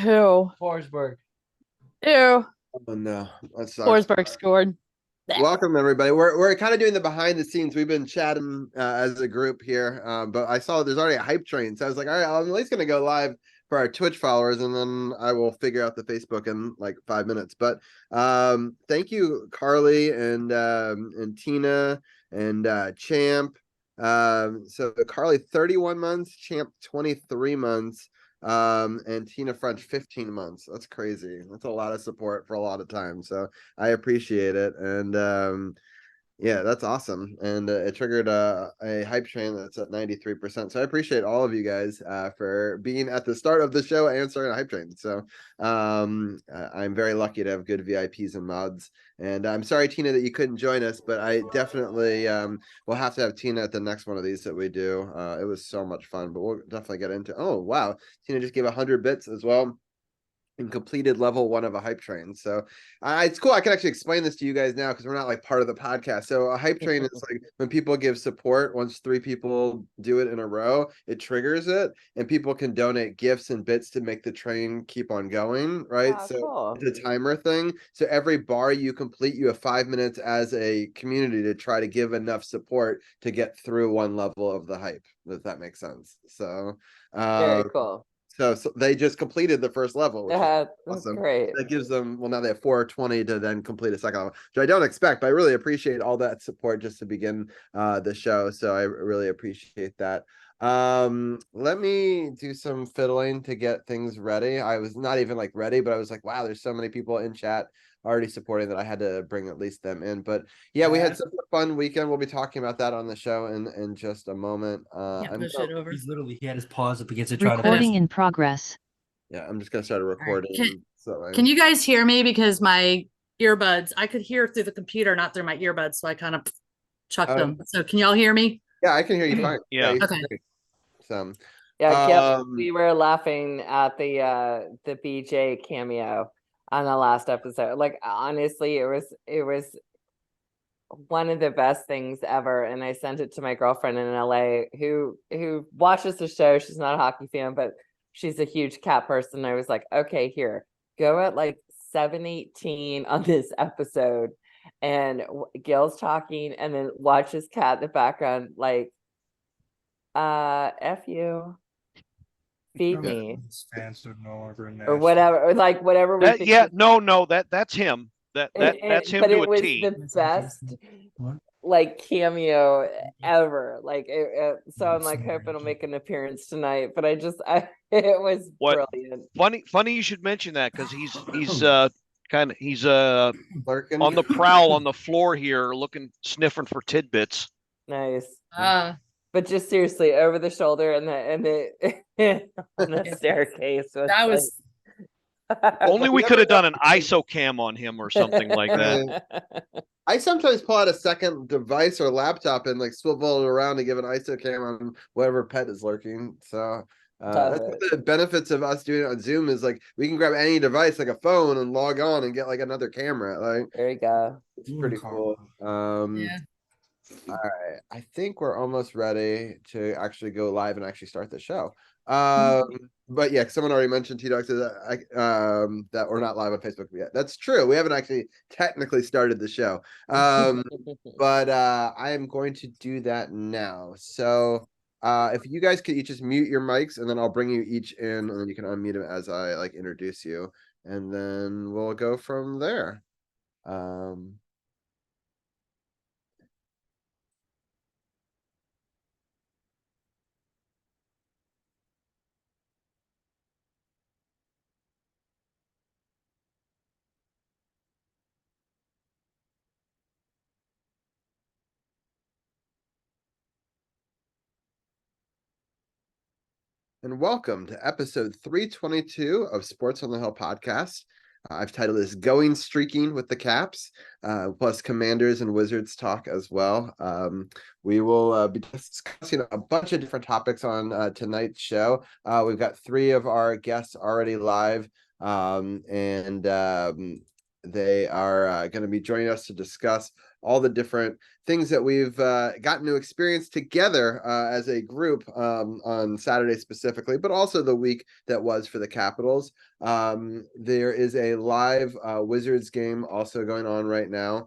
Who? Forsberg. Ew. Oh no, that sucks. Forsberg scored. Welcome everybody. We're kind of doing the behind the scenes. We've been chatting as a group here, but I saw there's already a hype train, so I was like, all right, I'm at least gonna go live for our Twitch followers, and then I will figure out the Facebook in like 5 minutes. But thank you, Carly and Tina and Champ. So Carly 31 months, Champ 23 months. And Tina French 15 months. That's crazy. That's a lot of support for a lot of time. So I appreciate it. And yeah, that's awesome. And it triggered a hype train that's at 93%. So I appreciate all of you guys for being at the start of the show and starting a hype train. So I'm very lucky to have good VIPs and mods. And I'm sorry, Tina, that you couldn't join us, but I definitely will have to have Tina at the next one of these that we do. It was so much fun, but we'll definitely get into. Oh, wow. Tina just gave 100 bits as well. And completed level 1 of a hype train. So it's cool. I can actually explain this to you guys now because we're not like part of the podcast. So a hype train is like when people give support, once 3 people do it in a row, it triggers it, and people can donate gifts and bits to make the train keep on going, right? Oh, so cool. It's a timer thing. So every bar you complete, you have 5 minutes as a community to try to give enough support to get through 1 level of the hype, if that makes sense. So Very cool. So they just completed the first level, which is That's awesome. great. That gives them, well, now they have 420 to then complete a second level, which I don't expect, but I really appreciate all that support just to begin the show. So I really appreciate that. Let me do some fiddling to get things ready. I was not even like ready, but I was like, wow, there's so many people in chat already supporting that I had to bring at least them in. But yeah, we had such a fun weekend. We'll be talking about that on the show in just a moment. He had his paws up against it trying to Recording in progress. Yeah, I'm just gonna start a recording. Can you guys hear me? Because my earbuds, I could hear through the computer, not through my earbuds, so I kind of chucked them. So can y'all hear me? Yeah, I can hear you fine. Yeah. Okay. So Yeah, we were laughing at the BJ cameo on the last episode. Like honestly, it was one of the best things ever. And I sent it to my girlfriend in LA who watches the show. She's not a hockey fan, but she's a huge cat person. I was like, okay, here, go at like 7:18 on this episode. And Gil's talking and then watch his cat in the background, like, F you. Feed me. Or whatever, or like whatever we think. Yeah, no, that's him. That's him but to it a was T. the best like cameo ever. Like so I'm like hoping it'll make an appearance tonight. But it was brilliant. Funny you should mention that because he's on the prowl on the floor here, sniffing for tidbits. Nice. But just seriously, over the shoulder and the on the staircase. Only we could have done an ISO cam on him or something like that. I sometimes pull out a second device or laptop and like swivel it around to give an ISO cam on whatever pet is lurking. So that's one of the benefits of us doing it on Zoom is like we can grab any device like a phone and log on and get like another camera. Like there you go. It's pretty cool. Yeah. All right, I think we're almost ready to actually go live and actually start the show. But yeah, someone already mentioned T-Dog says that we're not live on Facebook yet. That's true. We haven't actually technically started the show. But I am going to do that now. So if you guys could each just mute your mics and then I'll bring you each in and then you can unmute them as I like introduce you. And then we'll go from there. And welcome to episode 322 of Sports on the Hill podcast. I've titled this Going Streaking with the Caps, plus Commanders and Wizards talk as well. We will be discussing a bunch of different topics on tonight's show. We've got 3 of our guests already live. they are going to be joining us to discuss all the different things that we've gotten to experience together as a group on Saturday specifically, but also the week that was for the Capitals. There is a live Wizards game also going on right now.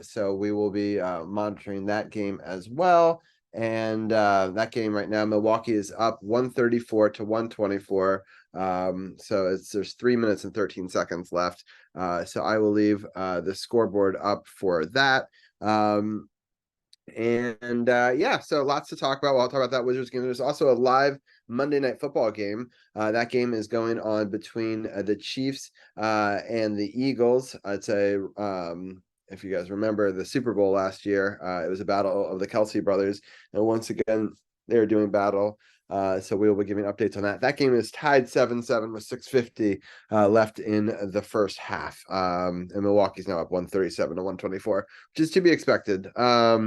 So we will be monitoring that game as well. And that game right now, Milwaukee is up 134 to 124. So there's 3 minutes and 13 seconds left. So I will leave the scoreboard up for that. So lots to talk about. I'll talk about that Wizards game. There's also a live Monday Night Football game. That game is going on between the Chiefs and the Eagles. It's if you guys remember the Super Bowl last year, it was a battle of the Kelsey brothers, and once again they're doing battle. So we will be giving updates on that. That game is tied 7-7 with 6:50 left in the first half. And Milwaukee's now up 137 to 124, which is to be expected. I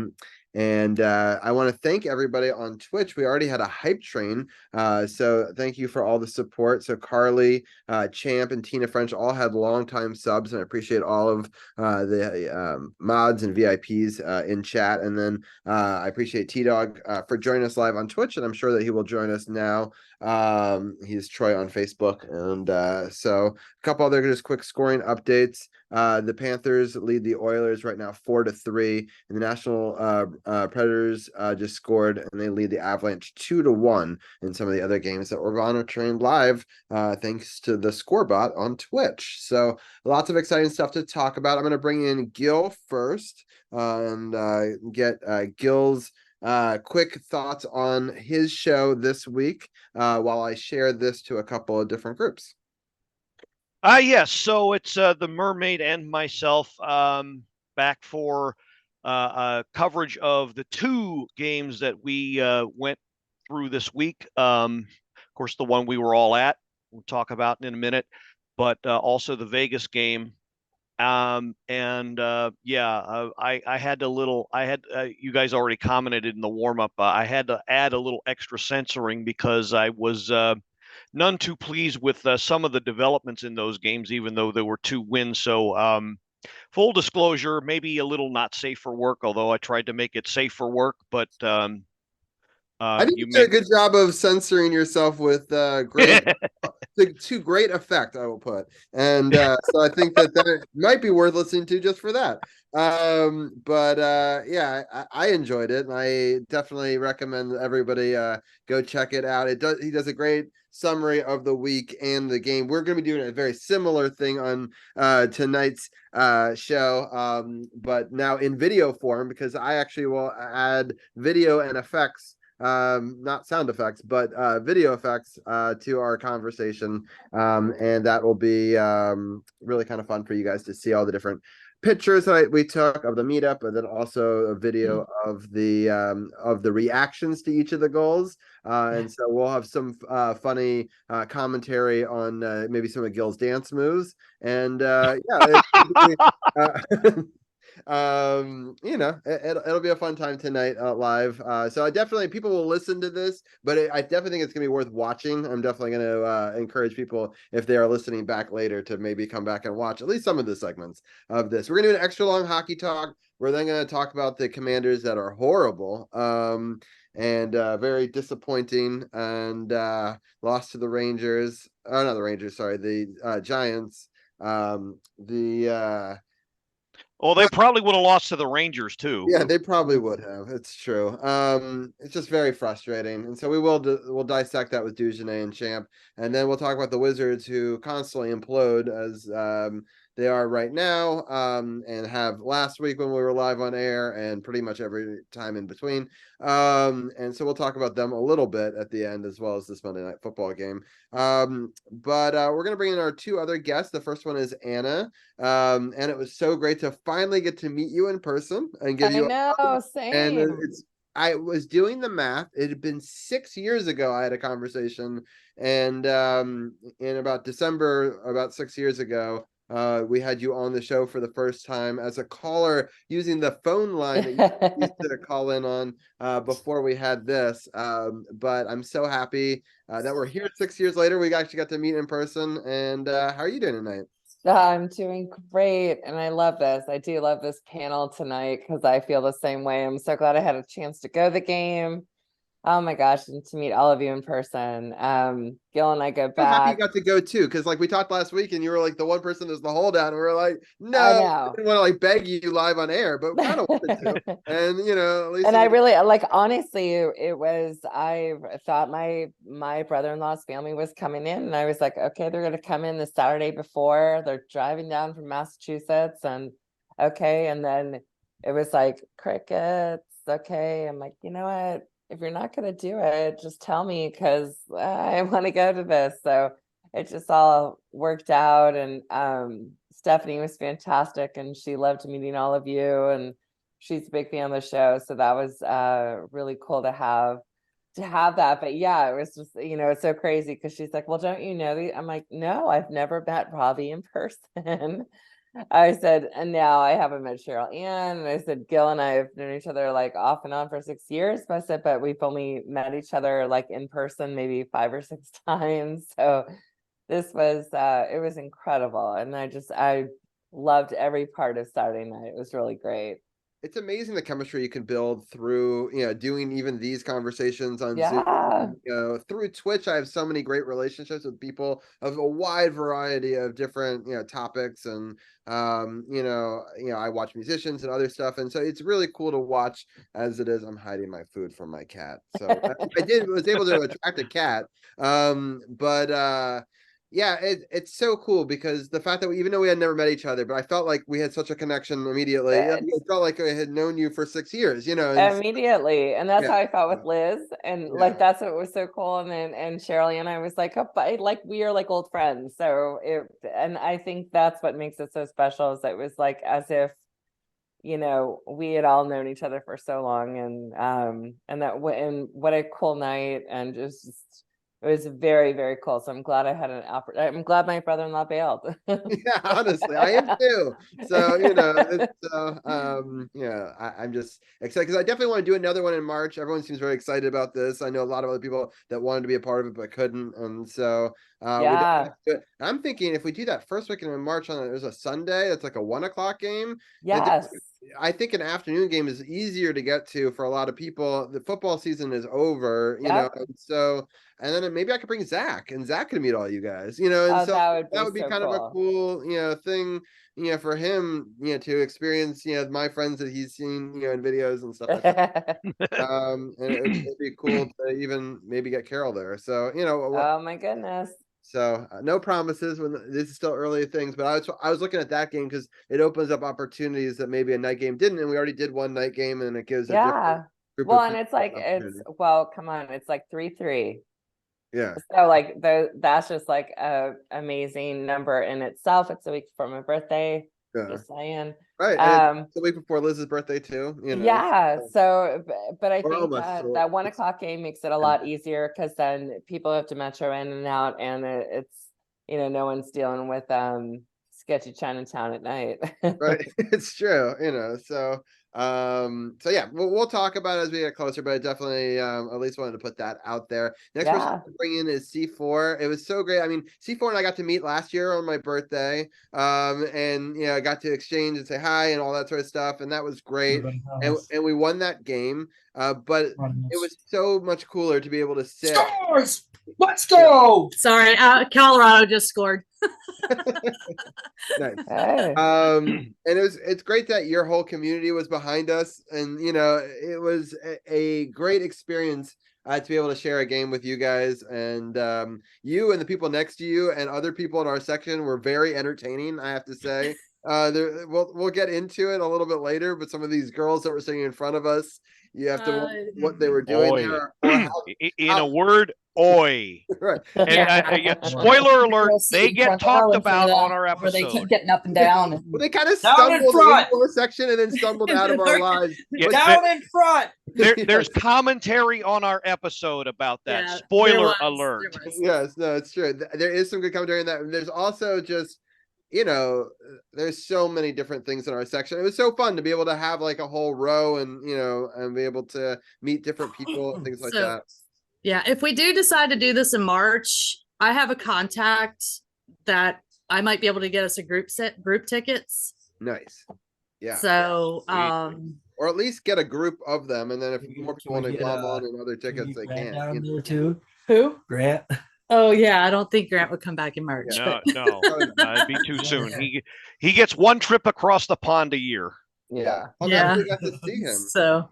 want to thank everybody on Twitch. We already had a hype train. So thank you for all the support. So Carly, Champ, and Tina French all had longtime subs, and I appreciate all of the mods and VIPs in chat. And then I appreciate T-Dog for joining us live on Twitch, and I'm sure that he will join us now. He's Troy on Facebook. And so a couple other just quick scoring updates. The Panthers lead the Oilers right now 4-3, and the National Predators just scored, and they lead the Avalanche 2-1 in some of the other games that we're monitoring live thanks to the Scorebot on Twitch. So lots of exciting stuff to talk about. I'm going to bring in Gil first and get Gil's quick thoughts on his show this week while I share this to a couple of different groups. Yes. So it's the Mermaid and myself back for coverage of the 2 games that we went through this week. Of course, the one we were all at, we'll talk about in a minute, but also the Vegas game. I had you guys already commented in the warm up. I had to add a little extra censoring because I was none too pleased with some of the developments in those games, even though there were 2 wins. So full disclosure, maybe a little not safe for work, although I tried to make it safe for work. But I think you did a good job of censoring yourself with great to great effect, I will put. And so I think that might be worth listening to just for that. I enjoyed it, and I definitely recommend everybody go check it out. He does a great summary of the week and the game. We're going to be doing a very similar thing on tonight's show, but now in video form, because I actually will add video and effects, not sound effects, but video effects to our conversation, and that will be really kind of fun for you guys to see all the different pictures that we took of the meetup, and then also a video of the reactions to each of the goals. And so we'll have some funny commentary on maybe some of Gil's dance moves, and it'll be a fun time tonight live. So I definitely, people will listen to this, but I definitely think it's gonna be worth watching. I'm definitely gonna encourage people, if they are listening back later, to maybe come back and watch at least some of the segments of this. We're gonna do an extra long hockey talk. We're then gonna talk about the Commanders that are horrible and very disappointing, and lost to the Rangers. Oh, not the Rangers, sorry, the Giants. Well, they probably would have lost to the Rangers too. Yeah, they probably would have. It's true. It's just very frustrating, and so we'll dissect that with Dugenet and Champ, and then we'll talk about the Wizards, who constantly implode as they are right now, and have last week when we were live on air, and pretty much every time in between. And so we'll talk about them a little bit at the end, as well as this Monday Night Football game. But we're gonna bring in our 2 other guests. The first one is Anna. And it was so great to finally get to meet you in person and give you. I know, same. And I was doing the math. It had been 6 years ago I had a conversation, and in about December, about 6 years ago, we had you on the show for the first time as a caller using the phone line that you used to call in on before we had this. But I'm so happy that we're here 6 years later. We actually got to meet in person. And how are you doing tonight? I'm doing great, and I love this. I do love this panel tonight because I feel the same way. I'm so glad I had a chance to go to the game. Oh my gosh, and to meet all of you in person. Gil and I go I'm happy you back. got to go too, because like we talked last week, and you were like the one person that's the holdout, and we were like, no, I I know. didn't want to like beg you live on air, but kind of wanted to. And at least And I really like, honestly, it was, I thought my brother-in-law's family was coming in, and I was like, okay, they're gonna come in the Saturday before. They're driving down from Massachusetts, and okay, and then it was like crickets. Okay, I'm like, you know what? If you're not gonna do it, just tell me, because I want to go to this. So it just all worked out, and Stephanie was fantastic, and she loved meeting all of you, and she's a big fan of the show. So that was really cool to have that. But yeah, it was just, it's so crazy because she's like, well, don't you know these? I'm like, no, I've never met Robbie in person. I said, and now I haven't met Cheryl Ann. And I said, Gil and I have known each other like off and on for 6 years. But I said, but we've only met each other like in person maybe 5 or 6 times. So this was it was incredible. And I loved every part of Saturday night. It was really great. it's amazing the chemistry you can build through doing even these conversations on Zoom. Yeah. Through Twitch, I have so many great relationships with people of a wide variety of different topics, and I watch musicians and other stuff, and so it's really cool to watch. As it is, I'm hiding my food from my cat, so I was able to attract a cat, but yeah, it's so cool because the fact that even though we had never met each other, but I felt like we had such a connection immediately. It felt like I had known you for 6 years, Immediately. And that's Yeah. how I felt with Liz. And like, that's what was so cool. And then, and Shirley and I was like, oh, but like, we are like old friends. So and I think that's what makes it so special, is that it was like, as if, we had all known each other for so long, and what a cool night. And just, it was very, very cool. So I'm glad I had I'm glad my brother-in-law bailed. Yeah, honestly, I am too. So, I'm just excited because I definitely want to do another one in March. Everyone seems very excited about this. I know a lot of other people that wanted to be a part of it but couldn't, and so we definitely have to do it. I'm thinking if we do that first weekend in March there's a Sunday, it's like a 1:00 game. Yes. I think an afternoon game is easier to get to for a lot of people. The football season is over, and so. And then maybe I could bring Zach, and Zach could meet all you guys, and so that would be kind of a cool, thing, for him, to experience, my friends that he's seen, in videos and stuff like that. And it'd be cool to even maybe get Carol there. So, oh my goodness. So no promises when this is still early things, but I was looking at that game because it opens up opportunities that maybe a night game didn't, and we already did one night game, and it gives a different group well, of and it's like come on, it's like 3-3. Yeah. So like that's just like a amazing number in itself. It's a week before my birthday. Yeah. Just saying. Right. And it's the week before Liz's birthday too. Yeah. So, but I think that 1:00 game makes it a lot easier, because then people have to metro in and out, and it's no one's dealing with sketchy Chinatown at night. Right. It's true. So yeah, we'll talk about it as we get closer, but I definitely at least wanted to put that out there. Next person to bring in is C4. It was so great. I mean, C4 and I got to meet last year on my birthday, and I got to exchange and say hi and all that sort of stuff, and that was great. And we won that game, but it was so much cooler to be able to sit. Scores! Let's go! Sorry, Colorado just scored. Nice. And it's great that your whole community was behind us, and it was a great experience to be able to share a game with you guys, and you and the people next to you and other people in our section were very entertaining, I have to say. We'll get into it a little bit later, but some of these girls that were sitting in front of us, you have to wonder what they were doing. In a word, oi. Right. And spoiler alert, they get talked about on our episode. They keep getting up and down. Well, they kind of stumbled into our section and then stumbled out of our lives. Down in front. There's commentary on our episode about that. Yeah, spoiler alert. Yes, no, it's true. There is some good commentary in that. There's also just there's so many different things in our section. It was so fun to be able to have like a whole row and and be able to meet different people and things like that. Yeah, if we do decide to do this in March, I have a contact that I might be able to get us a group tickets. Nice. Yeah. So, Or at least get a group of them, and then if Can we more get- people can want we to get, glom on and other Can we tickets, they get Grant can. down there too. who? Grant. Oh yeah, I don't think Grant would come back in March. No, but- no, it'd be too soon. He gets one trip across the pond a year. Yeah. I'll Yeah. definitely get to see him. So,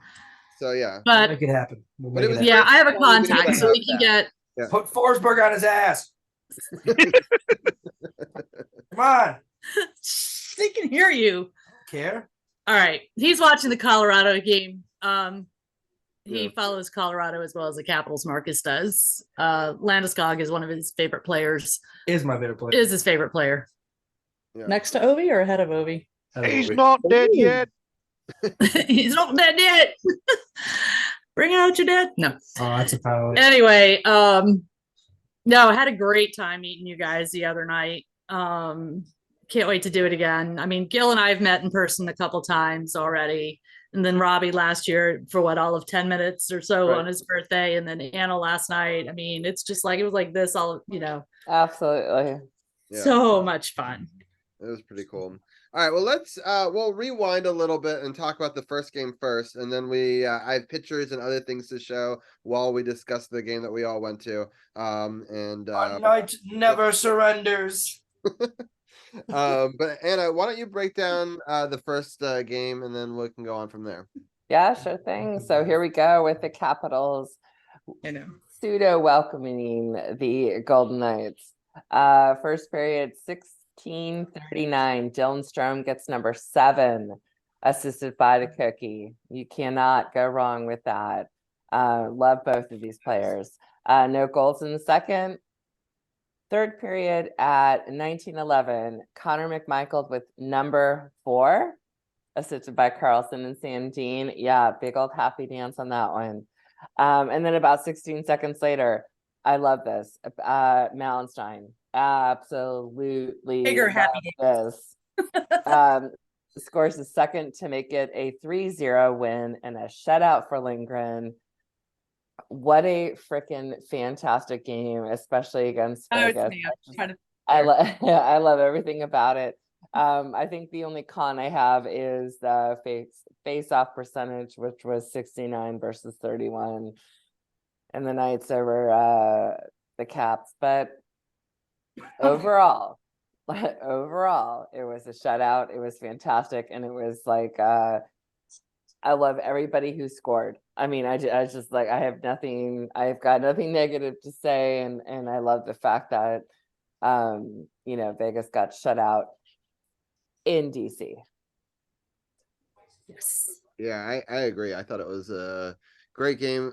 So yeah. We'll but make it happen. We'll But make it was it yeah, happen. I have a Probably be able contact, to so have we can that. get. Put Forsberg on his ass. Come on. They can hear you. Care? All right, he's watching the Colorado game. He Yeah. follows Colorado as well as the Capitals. Marcus does. Landeskog is one of his favorite players. Is my favorite player. Is his favorite player. Yeah. Next to Ovi or ahead of Ovi? He's not dead yet. He's not dead yet. Bring out your dead. No. Oh, that's a power. Anyway, no, I had a great time meeting you guys the other night. Can't wait to do it again. I mean, Gil and I have met in person a couple times already. And then Robbie last year for all of 10 minutes or so Right. on his birthday. And then Anna last night. I mean, it's just like, it was like this all, Absolutely. Yeah. so much fun. It was pretty cool. All right, well, let's we'll rewind a little bit and talk about the first game first, and then I have pictures and other things to show while we discuss the game that we all went to. A knight never surrenders. But Anna, why don't you break down the first game, and then we can go on from there. Yeah, sure thing. So here we go with the Capitals I know. pseudo welcoming the Golden Knights. First period, 16:39. Dylan Strome gets number 7, assisted by the Cookie. You cannot go wrong with that. Love both of these players. No goals in the second. Third period at 19:11. Connor McMichael with number 4, assisted by Carlson and Sam Dean. Yeah, big old happy dance on that one. And then about 16 seconds later, I love this. Malenstein, absolutely Bigger happy love this. Scores the second to make it a 3-0 win and a shutout for Lindgren. What a freaking fantastic game, especially against Vegas. I love everything about it. I think the only con I have is the face-off percentage, which was 69 versus 31 and the Knights over the Caps. But overall, it was a shutout. It was fantastic. And it was like, I love everybody who scored. I mean, I just like, I've got nothing negative to say. And I love the fact that, Vegas got shut out in DC. Yes. Yeah, I agree. I thought it was a great game.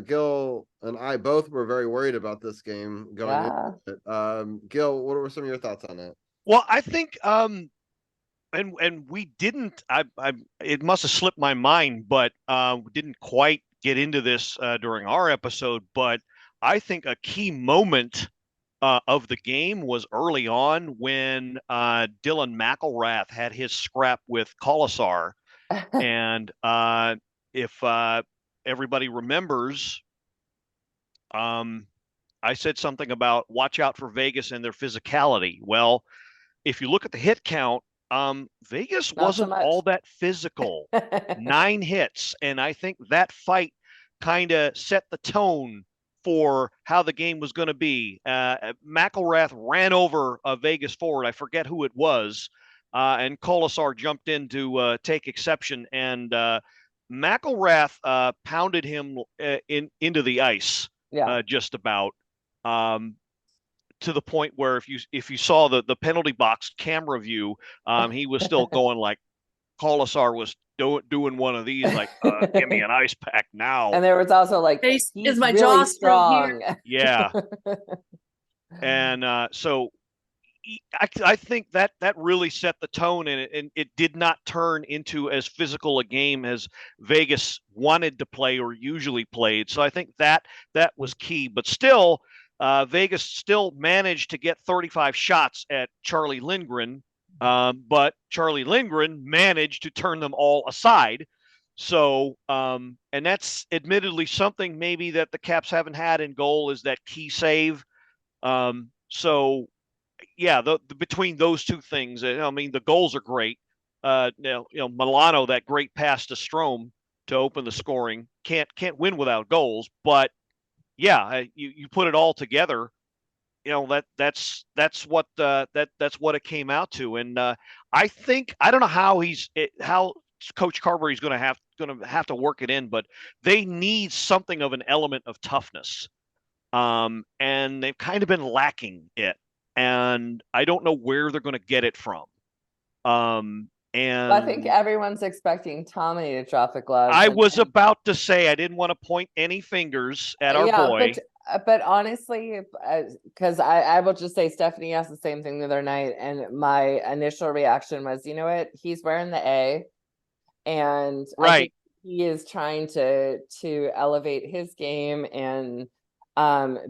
Gil and I both were very worried about this game going into it. Gil, what were some of your thoughts on it? Well, I think and we didn't. It must have slipped my mind, but we didn't quite get into this during our episode. But I think a key moment of the game was early on when Dylan McElrath had his scrap with Colasar, and if everybody remembers, I said something about watch out for Vegas and their physicality. Well, if you look at the hit count, Vegas Not so wasn't much. all that physical. 9 hits, and I think that fight kind of set the tone for how the game was going to be. McElrath ran over a Vegas forward. I forget who it was, and Colasar jumped in to take exception, and McElrath pounded him into the ice, just about. To the point where if you saw the penalty box camera view, he was still going like Colasar was doing one of these, like, give me an ice pack now. And there was also like, Is he's my really jaw still strong. Yeah. And so I think that really set the tone, and it did not turn into as physical a game as Vegas wanted to play or usually played. So I think that was key. But still, Vegas still managed to get 35 shots at Charlie Lindgren, but Charlie Lindgren managed to turn them all aside. So, and that's admittedly something maybe that the Caps haven't had in goal, is that key save. So, yeah, between those two things, I mean, the goals are great. Milano, that great pass to Strome to open the scoring, can't win without goals. But yeah, you put it all together, that's what that's what it came out to. And I think, I don't know how Coach Carberry's going to have to work it in, but they need something of an element of toughness, and they've kind of been lacking it, and I don't know where they're going to get it from. And I think everyone's expecting Tommy to drop the gloves. I was about to say, I didn't want to point any fingers at our boy. But honestly, because I will just say Stephanie asked the same thing the other night, and my initial reaction was, you know what, he's wearing the A, and I think he is trying to elevate his game and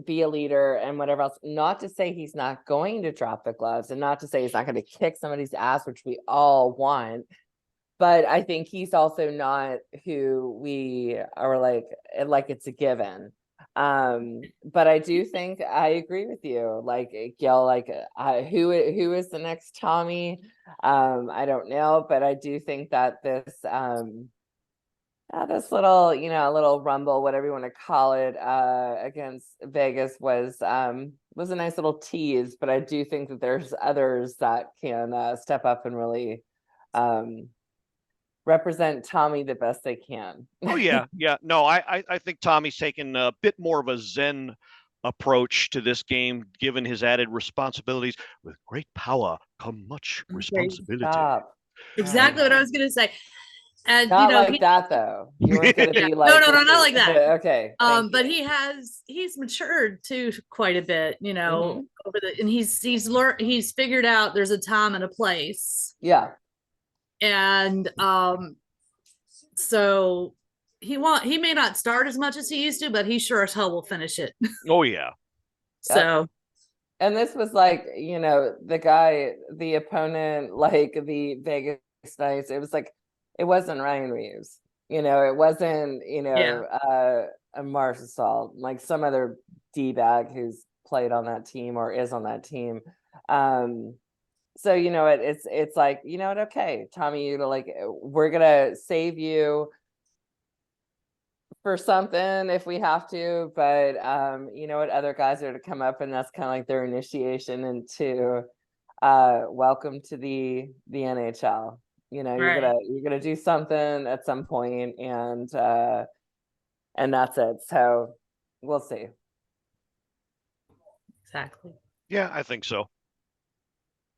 be a leader and whatever else. Not to say he's not going to drop the gloves, and not to say he's not going to kick somebody's ass, which we all want. But I think he's also not who we are like it's a given. But I do think I agree with you, like Gil, who is the next Tommy? I don't know, but I do think that this little rumble, whatever you want to call it, against Vegas was a nice little tease. But I do think that there's others that can step up and really represent Tommy the best they can. Oh yeah. No, I think Tommy's taken a bit more of a Zen approach to this game, given his added responsibilities. With great power come much responsibility. Exactly what I was going to say. And not like that though. You weren't going to be like, no, not like that. Okay. But he's matured too quite a bit, and he's figured out there's a time and a place. Yeah. And so he may not start as much as he used to, but he sure as hell will finish it. Oh yeah. So, and this was like, the opponent, like the Vegas Knights, it was like, it wasn't Ryan Reeves, it wasn't, a Marshall, like some other D-bag who's played on that team or is on that team. So, it's like, okay, Tommy, we're going to save you for something if we have to, but other guys are to come up, and that's kind of like their initiation into welcome to the NHL. You're gonna do something at some point, and that's it. So we'll see. Exactly. Yeah, I think so.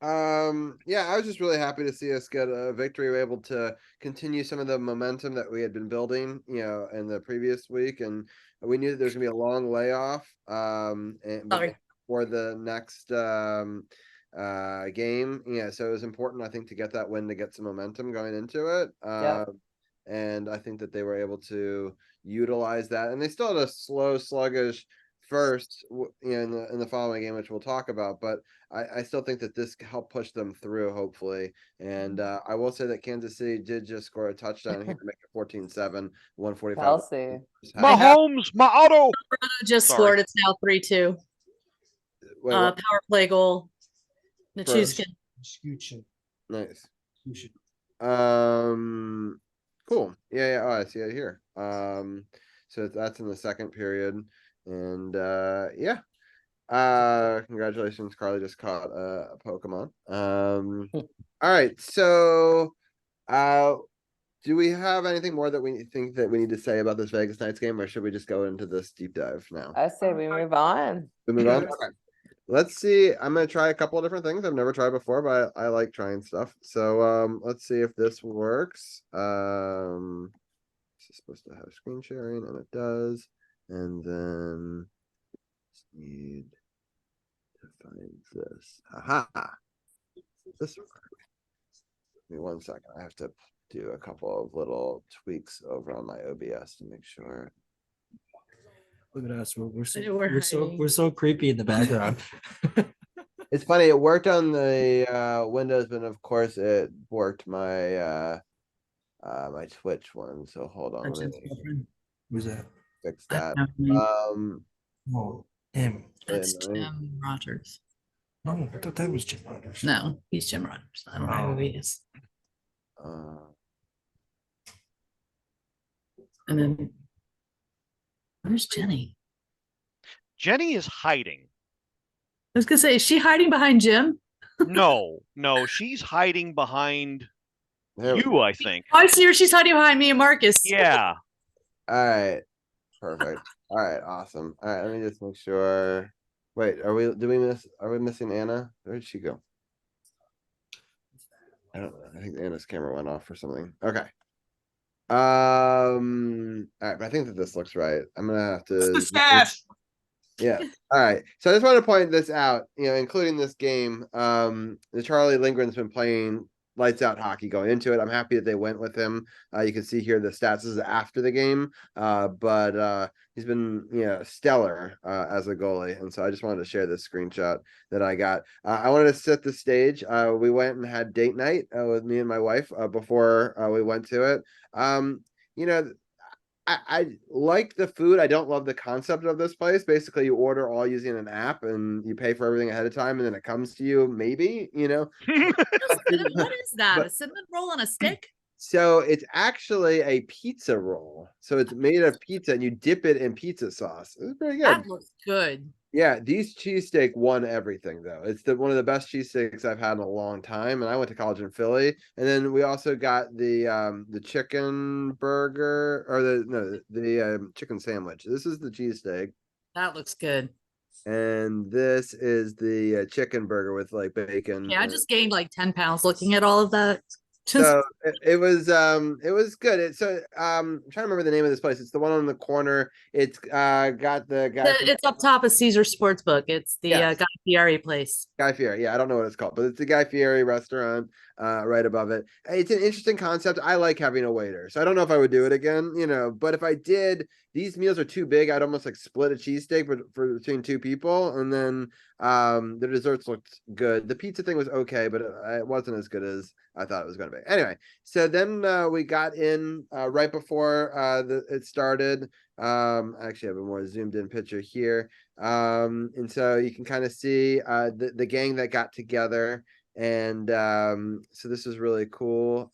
Yeah, I was just really happy to see us get a victory. We were able to continue some of the momentum that we had been building, in the previous week, and we knew that there's gonna be a long layoff for the next game. So it was important, I think, to get that win to get some momentum going into it. And I think that they were able to utilize that, and they still had a slow, sluggish first, in the following game, which we'll talk about, but I still think that this helped push them through, hopefully. And I will say that Kansas City did just score a touchdown here to make it 14-7, 145. Kelsey. Mahomes, my auto just scored. It's now 3-2. Power play goal. Nichushkin. Nice. Cool. Yeah. Oh, I see it here. So that's in the second period. And congratulations, Carly just caught a Pokemon. All right, so do we have anything more that we think that we need to say about this Vegas Knights game, or should we just go into this deep dive now? I say we move on. Okay, let's see. I'm gonna try a couple of different things I've never tried before, but I like trying stuff. So let's see if this works. This is supposed to have screen sharing, and it does. And then need to find this. Aha! This one. Give me 1 second. I have to do a couple of little tweaks over on my OBS to make sure. Look at us. We're so creepy in the background. It's funny. It worked on the Windows, but of course it worked my my Twitch one. So hold on. Who's that? Fix that. Oh, him. That's Tim Rogers. Oh, I thought that was Jim Rogers. No, he's Jim Rogers. I don't know who he is. And then where's Jenny? Jenny is hiding. I was gonna say, is she hiding behind Jim? No, she's hiding behind you, I think. Oh, I see her. She's hiding behind me and Marcus. Yeah. All right. Perfect. All right. Awesome. All right. Let me just make sure. Wait, are we missing Anna? Where did she go? I don't know. I think Anna's camera went off or something. Okay. All right, but I think that this looks right. I'm gonna have to Stash. Yeah. All right. So I just want to point this out, including this game. The Charlie Lindgren's been playing lights out hockey going into it. I'm happy that they went with him. You can see here the stats. This is after the game. But he's been, stellar as a goalie. And so I just wanted to share this screenshot that I got. I wanted to set the stage. We went and had date night with me and my wife before we went to it. I like the food. I don't love the concept of this place. Basically, you order all using an app and you pay for everything ahead of time and then it comes to you, maybe, What is that? But- a cinnamon roll on a stick? So it's actually a pizza roll. So it's made of pizza and you dip it in pizza sauce. It's pretty good. That looks good. Yeah, these cheesesteak won everything though. It's one of the best cheesesteaks I've had in a long time. And I went to college in Philly. And then we also got the chicken burger or the chicken sandwich. This is the cheesesteak. That looks good. And this is the chicken burger with like bacon. Yeah, I just gained like 10 pounds looking at all of that. So it was good. I'm trying to remember the name of this place. It's the one on the corner. It's got the guy. It's up top of Caesar Sportsbook. It's the Yes. Guy Fieri place. Guy Fieri. Yeah, I don't know what it's called, but it's the Guy Fieri restaurant right above it. It's an interesting concept. I like having a waiter, so I don't know if I would do it again, but if I did, these meals are too big. I'd almost like split a cheesesteak for between two people, and then the desserts looked good. The pizza thing was okay, but it wasn't as good as I thought it was going to be. Anyway, so then we got in right before it started. I actually have a more zoomed in picture here. And so you can kind of see the gang that got together. And so this is really cool.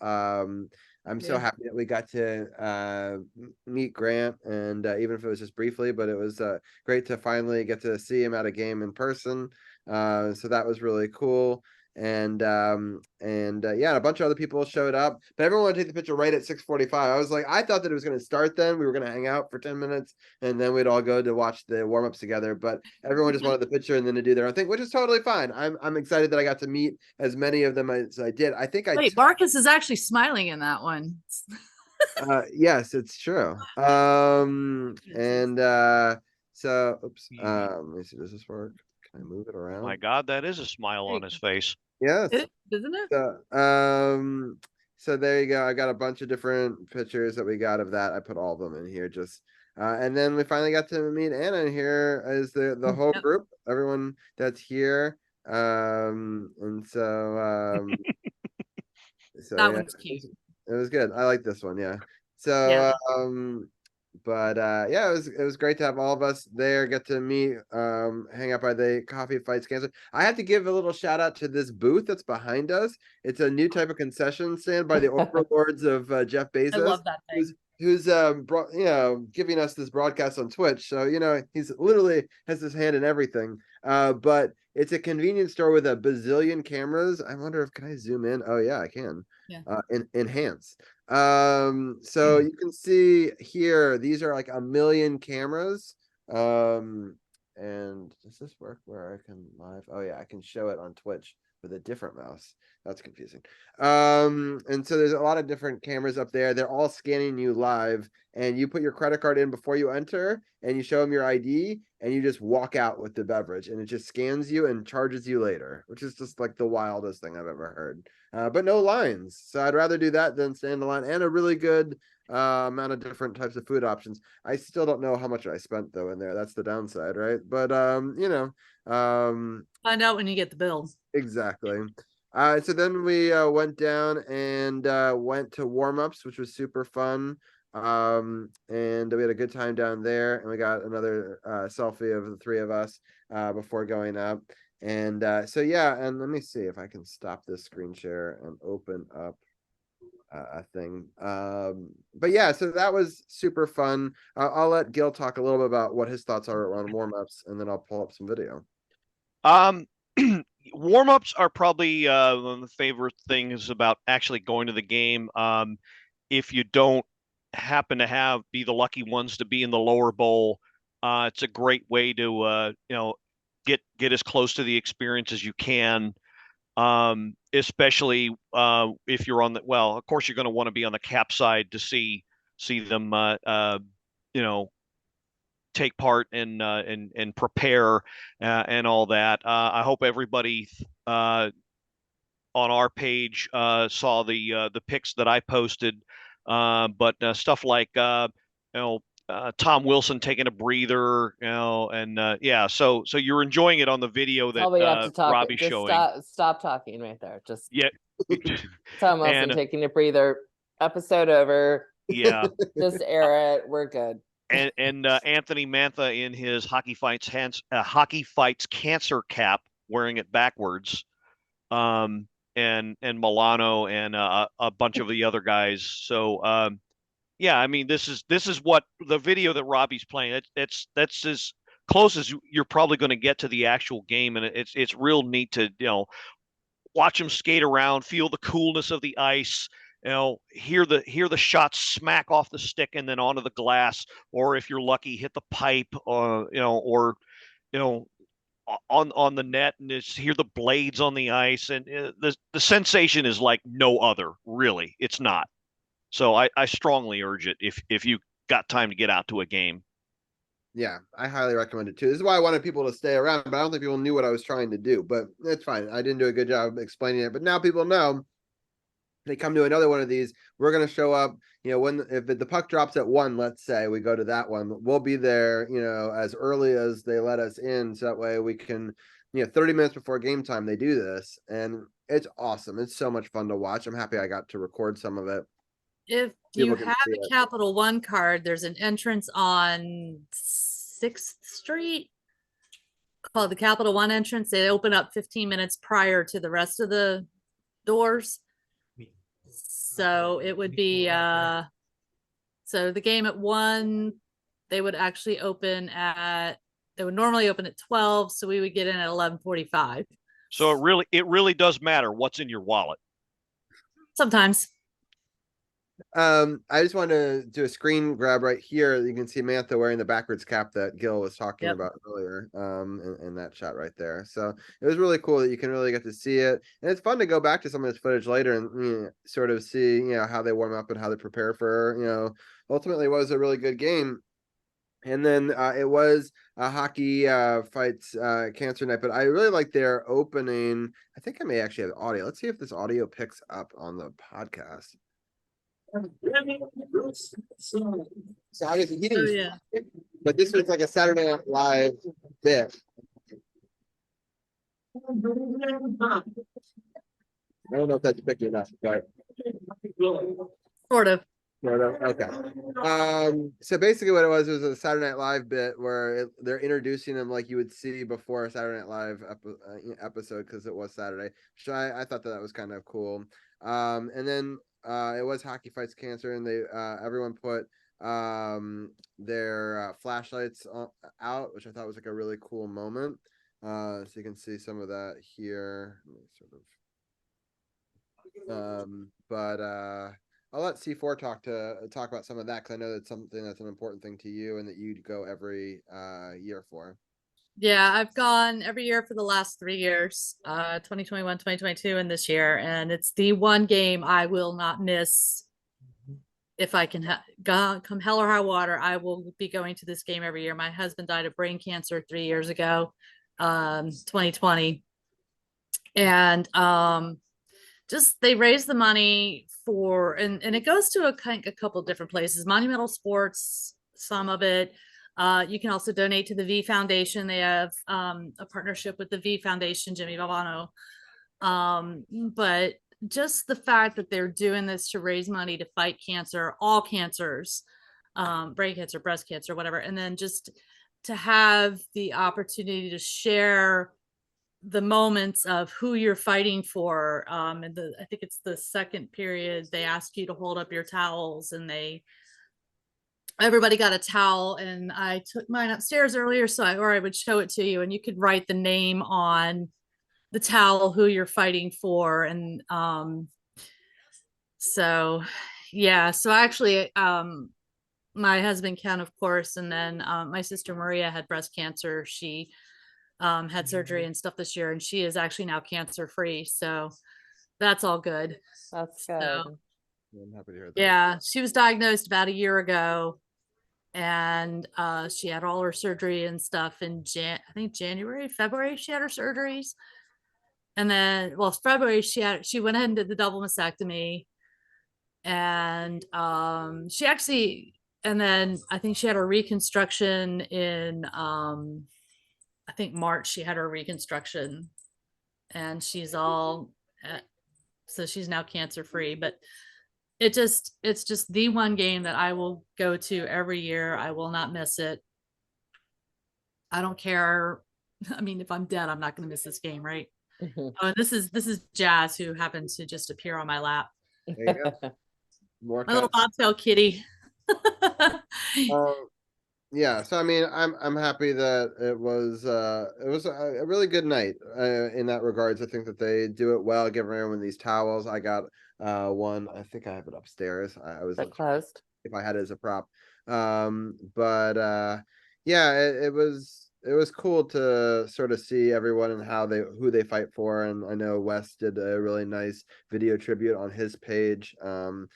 I'm so happy that we got to meet Grant, and even if it was just briefly, but it was great to finally get to see him at a game in person. So that was really cool. And yeah, a bunch of other people showed up, but everyone wanted to take the picture right at 6:45. I was like, I thought that it was going to start then. We were going to hang out for 10 minutes and then we'd all go to watch the warm-ups together, but everyone just wanted the picture and then to do their own thing, which is totally fine. I'm excited that I got to meet as many of them as I did. I think Marcus is actually smiling in that one. yes, it's true. So oops, let me see, does this work? Can I move it around? My God, that is a smile on his face. Yes. Isn't it? So there you go. I got a bunch of different pictures that we got of that. I put all of them in here just and then we finally got to meet Anna, and here is the whole group, everyone that's here. And so that one's cute. It was good. I like this one, yeah. So but yeah, it was great to have all of us there, get to meet, hang out by the Coffee Fights Cancer. I have to give a little shout out to this booth that's behind us. It's a new type of concession stand by the overlords of Jeff Bezos. I love that thing. Who's giving us this broadcast on Twitch. So he's literally has his hand in everything. But it's a convenience store with a bazillion cameras. I wonder if can I zoom in? Oh yeah, I can. Yeah. Enhance. So you can see here, these are like 1 million cameras. And does this work where I can live? Oh yeah, I can show it on Twitch with a different mouse. That's confusing. And so there's a lot of different cameras up there. They're all scanning you live, and you put your credit card in before you enter, and you show them your ID, and you just walk out with the beverage, and it just scans you and charges you later, which is just like the wildest thing I've ever heard. But no lines. So I'd rather do that than stand in line, and a really good amount of different types of food options. I still don't know how much I spent though in there. That's the downside, right? But find out when you get the bill. Exactly. So then we went down and went to warm-ups, which was super fun. And we had a good time down there, and we got another selfie of the three of us before going up. And so yeah, and let me see if I can stop this screen share and open up a thing. But yeah, so that was super fun. I'll let Gil talk a little bit about what his thoughts are on warm-ups, and then I'll pull up some video. Warm-ups are probably one of the favorite things about actually going to the game. If you don't happen to be the lucky ones to be in the lower bowl, it's a great way to get as close to the experience as you can. Especially if you're on of course you're going to want to be on the cap side to see them take part and prepare and all that. I hope everybody on our page saw the pics that I posted. But stuff like Tom Wilson taking a breather, and yeah, so you're enjoying it on the video that All we have to talk. Robbie's Just showing. stop talking right there. Just Yeah. Tom Wilson And taking a breather. Episode over. yeah. Just air it. We're good. And Anthony Mantha in his hockey fights cancer cap, wearing it backwards. And Milano and a bunch of the other guys. So yeah, I mean this is what the video that Robbie's playing. That's as close as you're probably going to get to the actual game, and it's real neat to watch him skate around, feel the coolness of the ice. Hear the shots smack off the stick and then onto the glass, or if you're lucky, hit the pipe, or on the net, and just hear the blades on the ice, and the sensation is like no other. Really, it's not. So I strongly urge it if you got time to get out to a game. Yeah, I highly recommend it too. This is why I wanted people to stay around, but I don't think people knew what I was trying to do. But it's fine. I didn't do a good job explaining it, but now people know. They come to another one of these, we're going to show up, if the puck drops at 1, let's say we go to that one, we'll be there, as early as they let us in. So that way we can, 30 minutes before game time, they do this, and it's awesome. It's so much fun to watch. I'm happy I got to record some of it. If you have a Capital One card, there's an entrance on 6th Street called the Capital One entrance. They open up 15 minutes prior to the rest of the doors. So it would be so the game at 1, they would normally open at 12, so we would get in at 11:45. So it really does matter what's in your wallet. Sometimes. I just want to do a screen grab right here. You can see Mantha wearing the backwards cap that Gil was talking about earlier, in that shot right there. So it was really cool that you can really get to see it, and it's fun to go back to some of this footage later and sort of see how they warm up and how they prepare for ultimately what was a really good game. And then it was a hockey fights cancer night, but I really like their opening. I think I may actually have audio. Let's see if this audio picks up on the podcast. So obviously he didn't, but this was like a Saturday Night Live bit. I don't know if that's picking up, but Sort of. Okay. So basically what it was a Saturday Night Live bit where they're introducing them like you would see before a Saturday Night Live episode, because it was Saturday. So I thought that was kind of cool. And then it was Hockey Fights Cancer, and they everyone put their flashlights out, which I thought was like a really cool moment. So you can see some of that here. But I'll let C4 talk about some of that, because I know that's something that's an important thing to you and that you go every year for. Yeah, I've gone every year for the last 3 years, 2021, 2022, and this year. And it's the one game I will not miss. If I can come hell or high water, I will be going to this game every year. My husband died of brain cancer 3 years ago, 2020. And just they raise the money for, and it goes to a couple different places. Monumental Sports, some of it. You can also donate to the V Foundation. They have a partnership with the V Foundation, Jimmy Valvano. But just the fact that they're doing this to raise money to fight cancer, all cancers, brain cancer, breast cancer, whatever. And then just to have the opportunity to share the moments of who you're fighting for. And I think it's the second period, they ask you to hold up your towels, and everybody got a towel, and I took mine upstairs earlier, or I would show it to you, and you could write the name on the towel, who you're fighting for. And so yeah, so actually my husband Ken, of course, and then my sister Maria had breast cancer. She had surgery and stuff this year, and she is actually now cancer free, so that's all good. That's So, good. I'm happy to hear that. yeah, she was diagnosed about a year ago, and she had all her surgery and stuff in I think January, February she had her surgeries. And then, well, February she went ahead and did the double mastectomy, and and then I think she had her reconstruction in I think March. She had her reconstruction, and she's all so she's now cancer free. But it's just the one game that I will go to every year. I will not miss it. I don't care. I mean, if I'm dead, I'm not going to miss this game, right? Oh, and this is Jazz, who happens to just appear on my lap. There you go. More My little cats. bobtail kitty. Yeah, so I mean, I'm happy that it was a really good night in that regards. I think that they do it well, giving everyone these towels. I got one. I think I have it upstairs. I was Closed. if I had it as a prop. But yeah, it was cool to sort of see everyone and who they fight for. And I know Wes did a really nice video tribute on his page, and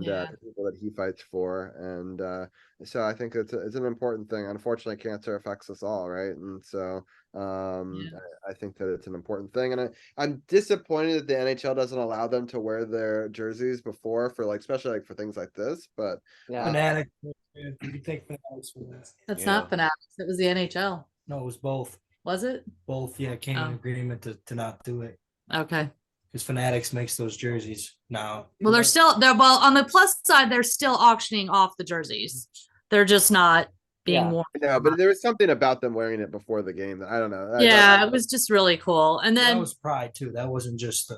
Yeah. the people that he fights for. And so I think it's an important thing. Unfortunately, cancer affects us all, right? And so Yeah. I think that it's an important thing. And I'm disappointed that the NHL doesn't allow them to wear their jerseys before, for especially for things like this. But Yeah. Fanatic. You take Fanatics for this. That's Yeah. not Fanatics. It was the NHL. No, it was both. Was it? Both, yeah, came in Oh. agreement to not do it. Okay. Because Fanatics makes those jerseys now. Well, well, on the plus side, they're still auctioning off the jerseys. They're just not being Yeah. worn. no, but there was something about them wearing it before the game that I don't know. Yeah, it was just really cool. And that then, was pride too. That wasn't just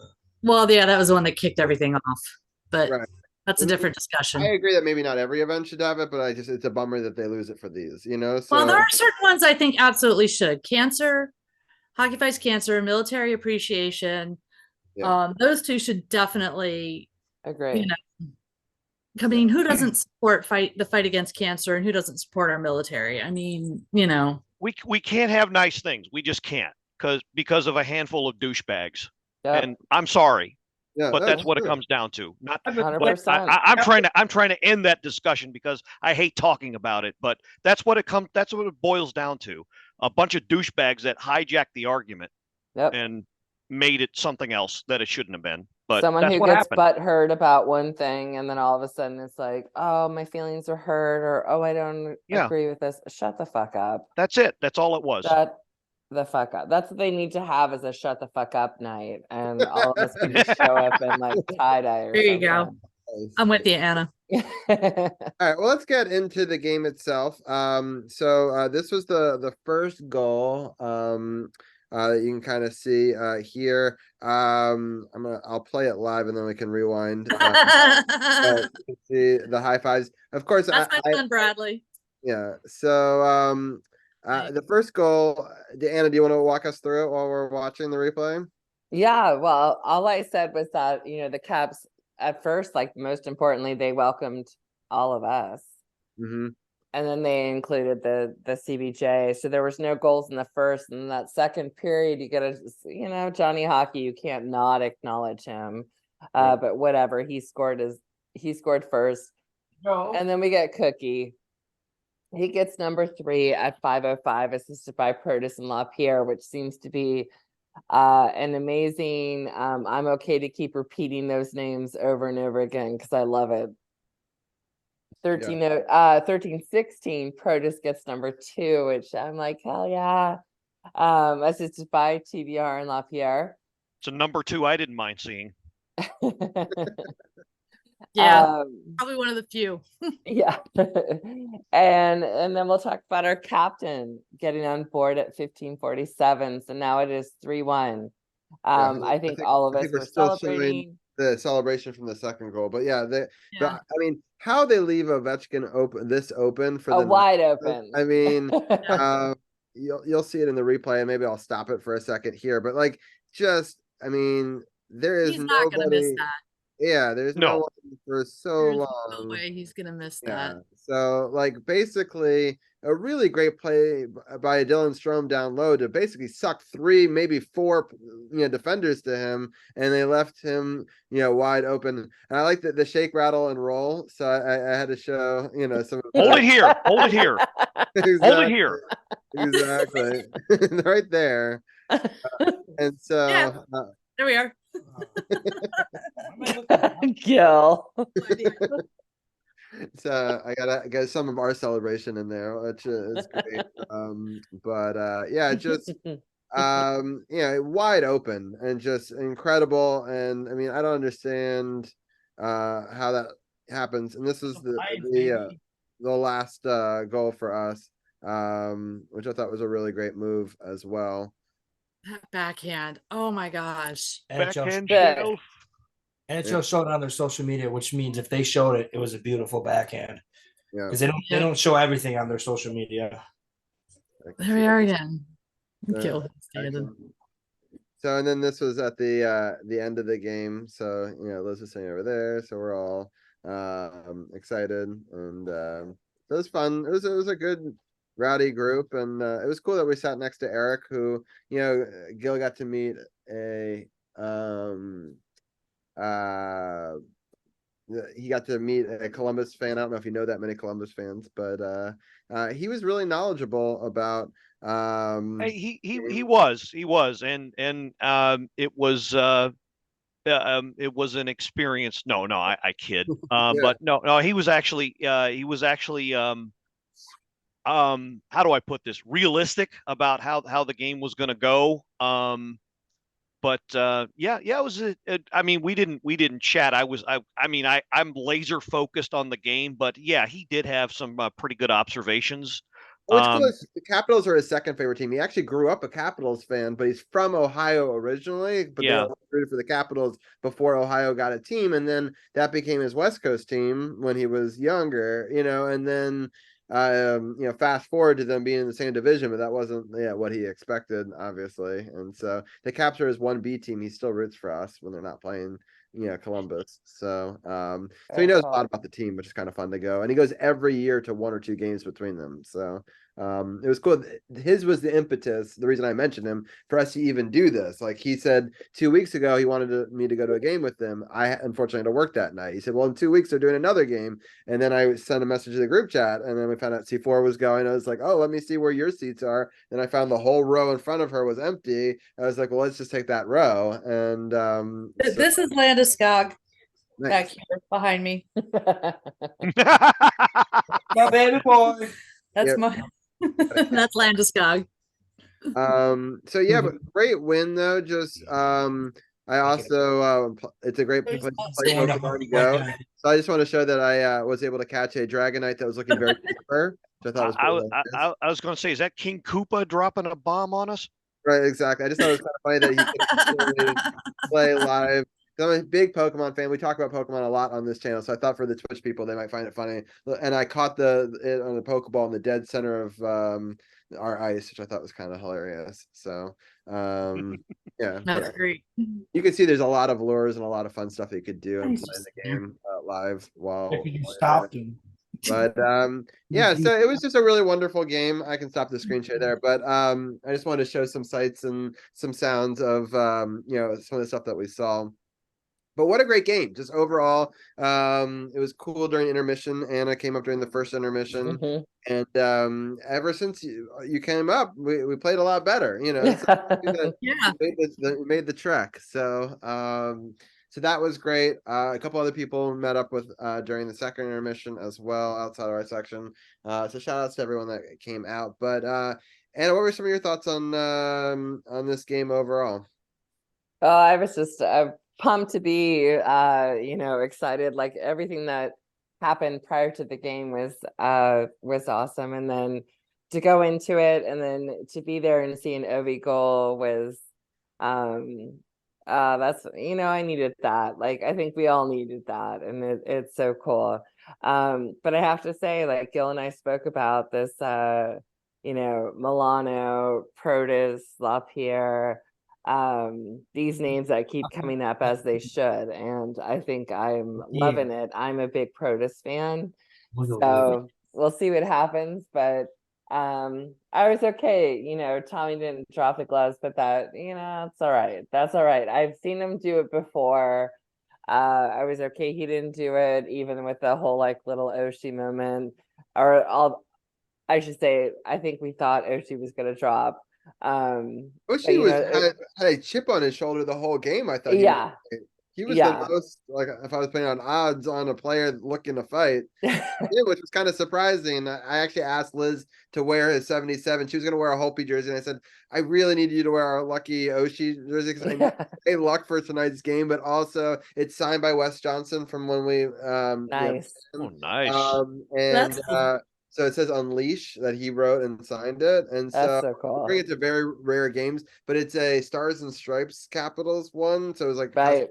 well, yeah, that was the one that kicked everything off. But Right. that's a different discussion. I agree that maybe not every event should have it, but it's a bummer that they lose it for these, So Well, there are certain ones I think absolutely should. Cancer, Hockey Fights Cancer, Military Appreciation. Yeah. Those two should definitely, Agree. I mean, who doesn't support the fight against cancer, and who doesn't support our military? I mean, we can't have nice things. We just can't because of a handful of douchebags. Yep. And I'm sorry, Yeah, but that's what it true. comes down to. Not, but 100%. I'm trying to end that discussion because I hate talking about it. But that's what it boils down to. A bunch of douchebags that hijacked the argument Yep. and made it something else that it shouldn't have been. But Someone that's who what gets happened. butthurt about one thing, and then all of a sudden it's like, oh, my feelings are hurt, or oh, I don't agree with this. Shut the fuck up. That's it. That's all it was. Shut the fuck up. That's what they need to have, is a shut the fuck up night, and all of us can just show up in tie dye or there you go. I'm with you, Anna. All right, well, let's get into the game itself. So this was the first goal. You can kind of see here. I'll play it live and then we can rewind. You can see the high fives. Of course, that's my son Bradley. Yeah. So the first goal, Anna, do you want to walk us through it while we're watching the replay? Yeah, well, all I said was that, the Caps at first, most importantly, they welcomed all of us. Mm-hmm. And then they included the CBJ. So there was no goals in the first. And in that second period, you gotta, Johnny Hockey, you can't not acknowledge him. But whatever, he scored first. No. And then we get Cookie. He gets number 3 at 5:05, assisted by Protus and LaPierre, which seems to be an amazing. I'm okay to keep repeating those names over and over again because I love it. 13-16, Protus gets number 2, which I'm like, hell yeah. Assisted by TBR and LaPierre. It's a number 2 I didn't mind seeing. Yeah, probably one of the few. Yeah. And then we'll talk about our captain getting on board at 15:47. So now it is 3-1. I think all of us we're were still celebrating showing the celebration from the second goal, but yeah, Yeah. I mean, how they leave Ovechkin open for the wide open. I mean, you'll see it in the replay, and maybe I'll stop it for a second here, but like, just, I mean, there is He's not gonna miss nobody. that. Yeah, there's no No. one for so There's long. no way he's gonna miss Yeah. that. So like basically a really great play by Dylan Strome down low to basically suck 3, maybe 4, defenders to him, and they left him, wide open. And I like the shake, rattle, and roll. So I had to show, some of Hold it here. Hold it here. exactly, Hold it here. exactly. Right there. And so Yeah. There we are. Gil. So I gotta get some of our celebration in there, which is great. Yeah, just wide open and just incredible. And I mean, I don't understand how that happens. And this is the last goal for us, which I thought was a really great move as well. That backhand. Oh my gosh. Backhand Yeah. shell. NHL showed it on their social media, which means if they showed it, it was a beautiful backhand. Yeah, Because they don't show everything on their social media. There we are again. Uh, Kill standing. So, and then this was at the end of the game. So, Liz was sitting over there. So we're all excited, and it was fun. It was a good rowdy group, and it was cool that we sat next to Eric, who Gil got to meet he got to meet a Columbus fan. I don't know if you know that many Columbus fans, but he was really knowledgeable about Hey, he was, and it was an experience. No, I kid. Yeah. But no, he was actually how do I put this? Realistic about how the game was going to go. But it was. I mean, we didn't chat. I'm laser focused on the game, but yeah, he did have some pretty good observations. What's cool is the Capitals are his second favorite team. He actually grew up a Capitals fan, but he's from Ohio originally. But they rooted for the Capitals before Ohio got a team, and then that became his West Coast team when he was younger. And then fast forward to them being in the same division, but that wasn't what he expected, obviously. And so the Caps are his 1B team. He still roots for us when they're not playing Columbus. So he knows a lot about the team, which is kind of fun to go. And he goes every year to 1 or 2 games between them. So it was cool. His was the impetus, the reason I mentioned him, for us to even do this. Like he said 2 weeks ago, he wanted me to go to a game with them. I unfortunately had to work that night. He said, well, in 2 weeks they're doing another game. And then I sent a message to the group chat, and then we found out C4 was going. I was like, oh, let me see where your seats are. And I found the whole row in front of her was empty. I was like, well, let's just take that row. And This is Landeskog nice. back here behind me. My baby boy. That's that's Landeskog. So yeah, but great win though. Just I also it's a great place to play Pokemon Go. So I just want to show that I was able to catch a Dragonite that was looking very clever, which I thought was I was going to say, is that King Koopa dropping a bomb on us? Right, exactly. I just thought it was kind of funny that he could play live. I'm a big Pokemon fan. We talk about Pokemon a lot on this channel, so I thought for the Twitch people, they might find it funny. And I caught it on the Pokeball in the dead center of our ice, which I thought was kind of hilarious. So yeah, That's great. You can see there's a lot of lures and a lot of fun stuff that you could do and play the game live while You stopped him. But yeah, so it was just a really wonderful game. I can stop the screen share there, but I just wanted to show some sights and some sounds of some of the stuff that we saw. But what a great game. Just overall, it was cool during intermission. Anna came up during the first intermission. And ever since you came up, we played a lot better. We made the trek. So that was great. A couple other people met up with during the second intermission as well outside of our section. So shout outs to everyone that came out. But Anna, what were some of your thoughts on this game overall? I was just pumped to be excited. Like everything that happened prior to the game was awesome, and then to go into it and then to be there and see an Ovi goal was that's I needed that. Like I think we all needed that, and it's so cool. But I have to say, like Gil and I spoke about this Milano, Protus, LaPierre, these names that keep coming up as they should, and I think I'm loving it. I'm a big Protus fan, so we'll see what happens, but I was okay. Tommy didn't drop the gloves, but that it's all right. That's all right. I've seen him do it before. I was okay he didn't do it, even with the whole like little Oshie moment, or I should say, I think we thought Oshie was gonna drop. Oshie had a chip on his shoulder the whole game. I thought he was the most, like, if I was putting on odds on a player looking to fight, which was kind of surprising. I actually asked Liz to wear his 77. She was going to wear a Holtby jersey, and I said, I really need you to wear our lucky Oshie jersey because I need luck for tonight's game, but also it's signed by Wes Johnson from when we nice. So it says Unleash that he wrote and signed it. And that's so cool. It's a very rare games, but it's a Stars and Stripes Capitals one. So it was like where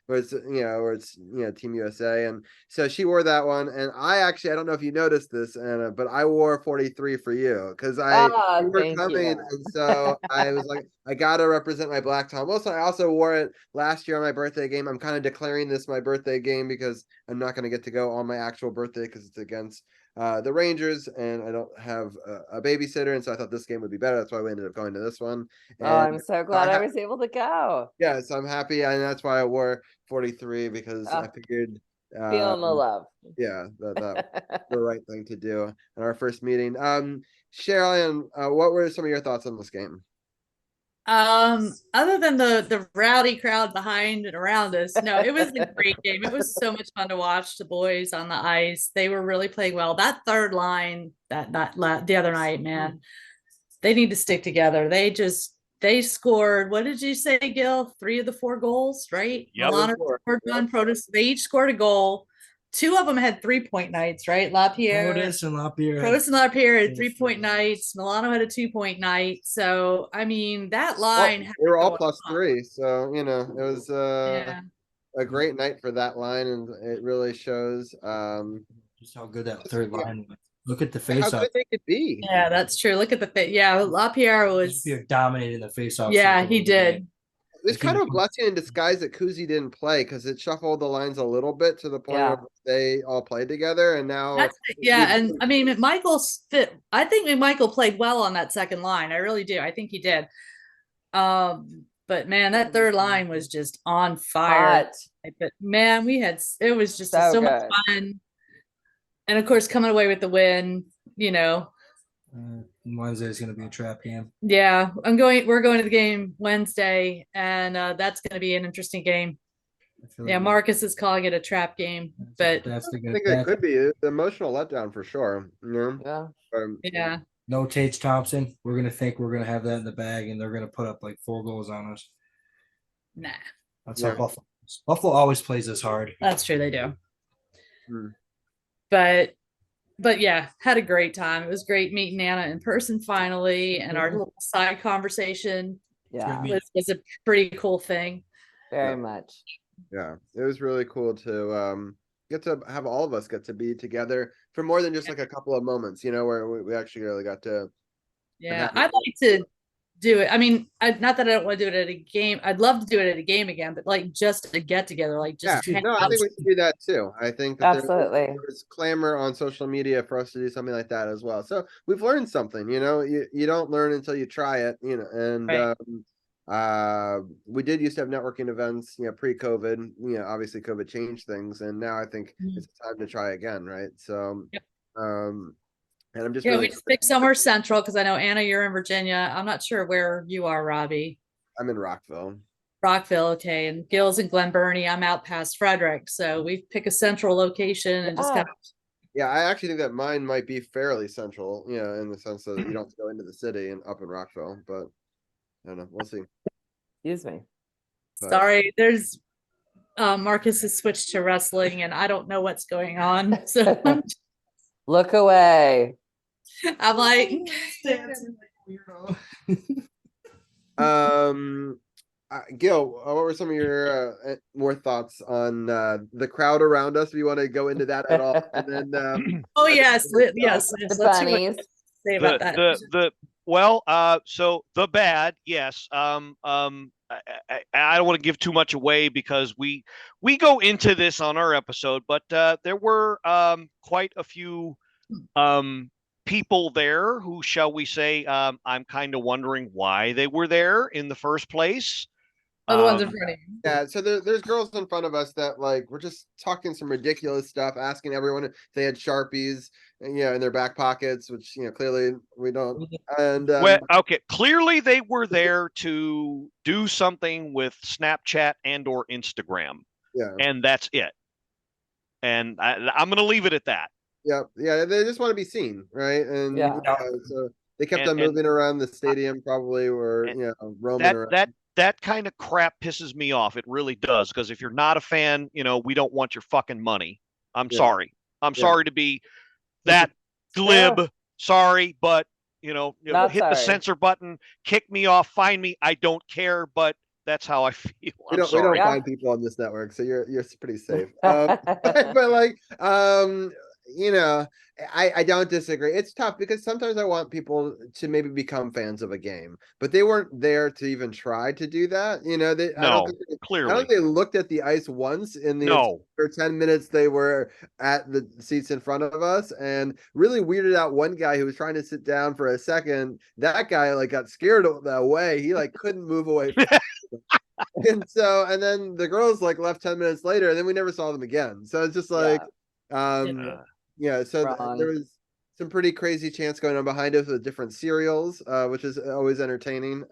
it's Team USA. And so she wore that one. And I don't know if you noticed this, Anna, but I wore 43 for you because you were coming. And so I was like, I gotta represent my Black Tom Wilson. I also wore it last year on my birthday game. I'm kind of declaring this my birthday game because I'm not going to get to go on my actual birthday because it's against the Rangers, and I don't have a babysitter, and so I thought this game would be better. That's why we ended up going to this one. And I'm so glad I was able to go. Yeah, so I'm happy, and that's why I wore 43 because I figured feeling the love. Yeah, that the right thing to do in our first meeting. Cheryl, what were some of your thoughts on this game? Other than the rowdy crowd behind and around us, no, it was a great game. It was so much fun to watch the boys on the ice. They were really playing well. That third line the other night, man, they need to stick together. They scored. What did you say, Gil? 3 of the 4 goals, right? Yep. Milano scored one. Protus. They each scored a goal. 2 of them had 3-point nights, right? Protus and LaPierre had 3-point nights. Milano had a 2-point night. So, I mean, that line. They were all +3. So, it was a great night for that line. And it really shows just how good that third line was. Look at the face-off. How good they could be. Yeah, that's true. Look at the fit. Yeah, LaPierre was dominating the face-off. Yeah, he did. It was kind of a blessing in disguise that Kuzi didn't play because it shuffled the lines a little bit to the point where they all played together, and now and I mean McMichael's fit. I think McMichael played well on that second line. I really do. I think he did. But man, that third line was just on fire. But man, it was just so much fun. And of course, coming away with the win, Wednesday is going to be a trap game. Yeah, we're going to the game Wednesday, and that's going to be an interesting game. Marcus is calling it a trap game, but I think it could be an emotional letdown for sure. Yeah. No Tage Thompson. We're going to think we're going to have that in the bag, and they're going to put up like 4 goals on us. Nah. That's how Buffalo always plays this hard. That's true. They do. But yeah, had a great time. It was great meeting Anna in person finally, and our little side conversation was a pretty cool thing. Very much. Yeah, it was really cool to get to have all of us get to be together for more than just like a couple of moments, where we actually really got to. Yeah, I'd like to do it. I mean, not that I don't want to do it at a game. I'd love to do it at a game again, but like just a get together, like just. I think we should do that too. I think that there's clamor on social media for us to do something like that as well. So we've learned something. You don't learn until you try it. And we did used to have networking events. Pre-COVID. Obviously COVID changed things, and now I think it's time to try again. Right. So. And I'm just we just picked somewhere central because I know Anna, you're in Virginia. I'm not sure where you are, Robbie. I'm in Rockville. Okay. And Gil's in Glen Burnie. I'm out past Frederick. So we pick a central location and just kind of. Yeah, I actually think that mine might be fairly central, in the sense that you don't have to go into the city and up in Rockville, but I don't know. We'll see. Excuse me. But- Sorry, there's Marcus has switched to wrestling and I don't know what's going on. So Look away. I'm like, Gil, what were some of your more thoughts on the crowd around us? If you want to go into that at all, and then oh yes, yes. The Let's see what bunnies. you say about that. So the bad, yes. I don't want to give too much away because we go into this on our episode, but there were quite a few people there who, shall we say, I'm kind of wondering why they were there in the first place. Oh, the ones in front of you. yeah, so there's girls in front of us that like were just talking some ridiculous stuff, asking everyone if they had Sharpies, in their back pockets, which clearly we don't. And Well, okay, clearly they were there to do something with Snapchat and or Instagram, yeah, and that's it. And I'm going to leave it at that. yeah, they just want to be seen, right? And Yeah. so they kept on And moving around the stadium, probably, or and roaming around. that kind of crap pisses me off. It really does. Because if you're not a fan, we don't want your fucking money. I'm Yeah. sorry. I'm Yeah. sorry to be that glib. True. Sorry, but Not hit sorry. the censor button, kick me off, fine me. I don't care, but that's how I feel. We I'm don't sorry. find people on this network, so you're pretty safe. But like I don't disagree. It's tough because sometimes I want people to maybe become fans of a game, but they weren't there to even try to do that. I don't No, think I don't clearly. think they looked at the ice once in the No. entire 10 minutes they were at the seats in front of us, and really weirded out one guy who was trying to sit down for a second. That guy like got scared away. He like couldn't move away. And then the girls like left 10 minutes later, and then we never saw them again. So it's just like so Wrong. there was some pretty crazy chants going on behind us with different cereals, which is always entertaining.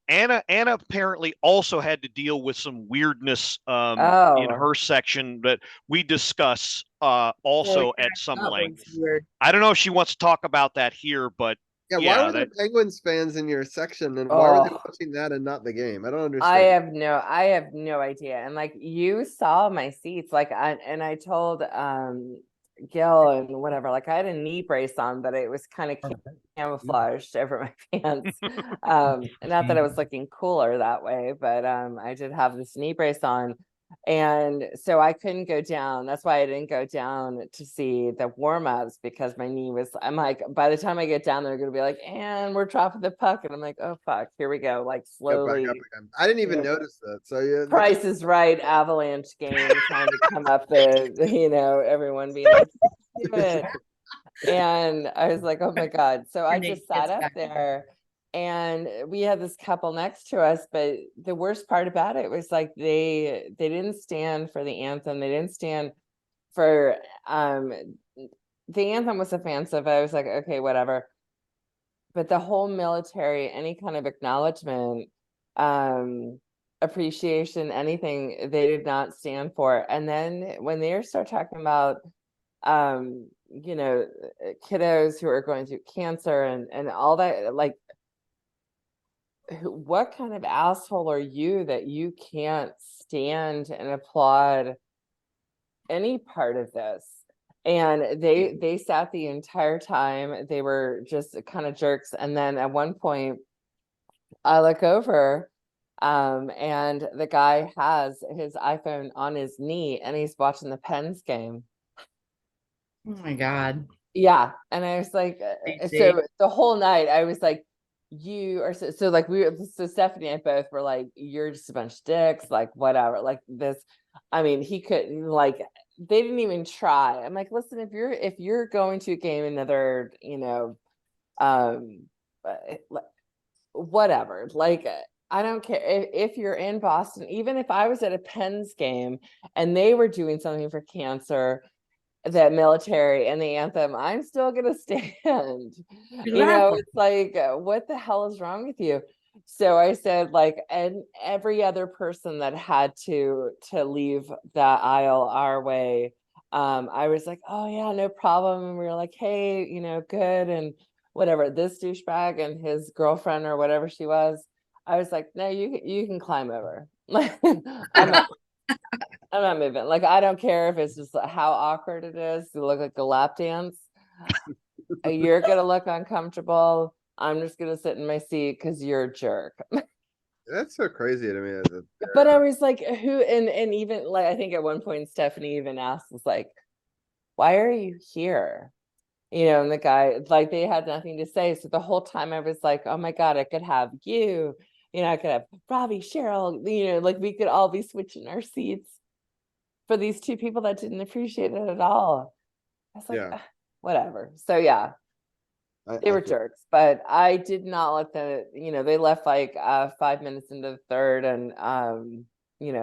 Anna apparently also had to deal with some weirdness in Oh. her section that we discuss also at some That was length. weird. I don't know if she wants to talk about that here, but why were there Penguins fans in your section, and why were they watching that and not the game? I don't understand. I have no idea. And like you saw my seats, like I told Gil and whatever, like I had a knee brace on, but it was kind of camouflaged over my pants. Not that I was looking cooler that way, but I did have this knee brace on. And so I couldn't go down. That's why I didn't go down to see the warm-ups, because my knee was, I'm like, by the time I get down, they're going to be like, and we're dropping the puck. And I'm like, oh, fuck, here we go. Like slowly. Back up again. I didn't even notice that. So yeah. Price is Right Avalanche game trying to come up everyone being like, do it. And I was like, oh my God. So I just sat up there. And we had this couple next to us, but the worst part about it was like they didn't stand for the anthem. They didn't stand for the anthem was offensive. I was like, okay, whatever. But the whole military, any kind of acknowledgement, appreciation, anything, they did not stand for. And then when they start talking about kiddos who are going through cancer and all that, like, what kind of asshole are you that you can't stand and applaud any part of this? And they sat the entire time. They were just kind of jerks. And then at one point I look over and the guy has his iPhone on his knee and he's watching the Pens game. Oh my God. Yeah. And I was like, so the whole night I was like, you are so like so Stephanie and I both were like, you're just a bunch of dicks, like whatever, like this. I mean, he couldn't, like, they didn't even try. I'm like, listen, if you're going to a game another, whatever, like, I don't care if you're in Boston, even if I was at a Pens game and they were doing something for cancer, that military and the anthem, I'm still gonna stand. It's like, what the hell is wrong with you? So I said, like, and every other person that had to leave that aisle our way, I was like, oh yeah, no problem. And we were like, hey, good, and whatever. This douchebag and his girlfriend or whatever she was, I was like, no, you can climb over. Like, I'm not moving. Like, I don't care if it's just how awkward it is to look like a lap dance. You're gonna look uncomfortable. I'm just gonna sit in my seat because you're a jerk. That's so crazy to me. But I was like, who? And even like, I think at one point Stephanie even asked, was like, why are you here? And the guy, like, they had nothing to say. So the whole time I was like, oh my God, I could have you. I could have Robbie, Cheryl. Like, we could all be switching our seats for these two people that didn't appreciate it at all. I was like, Yeah. Whatever. So yeah, they were jerks, but I did not let them, they left like 5 minutes into the third, and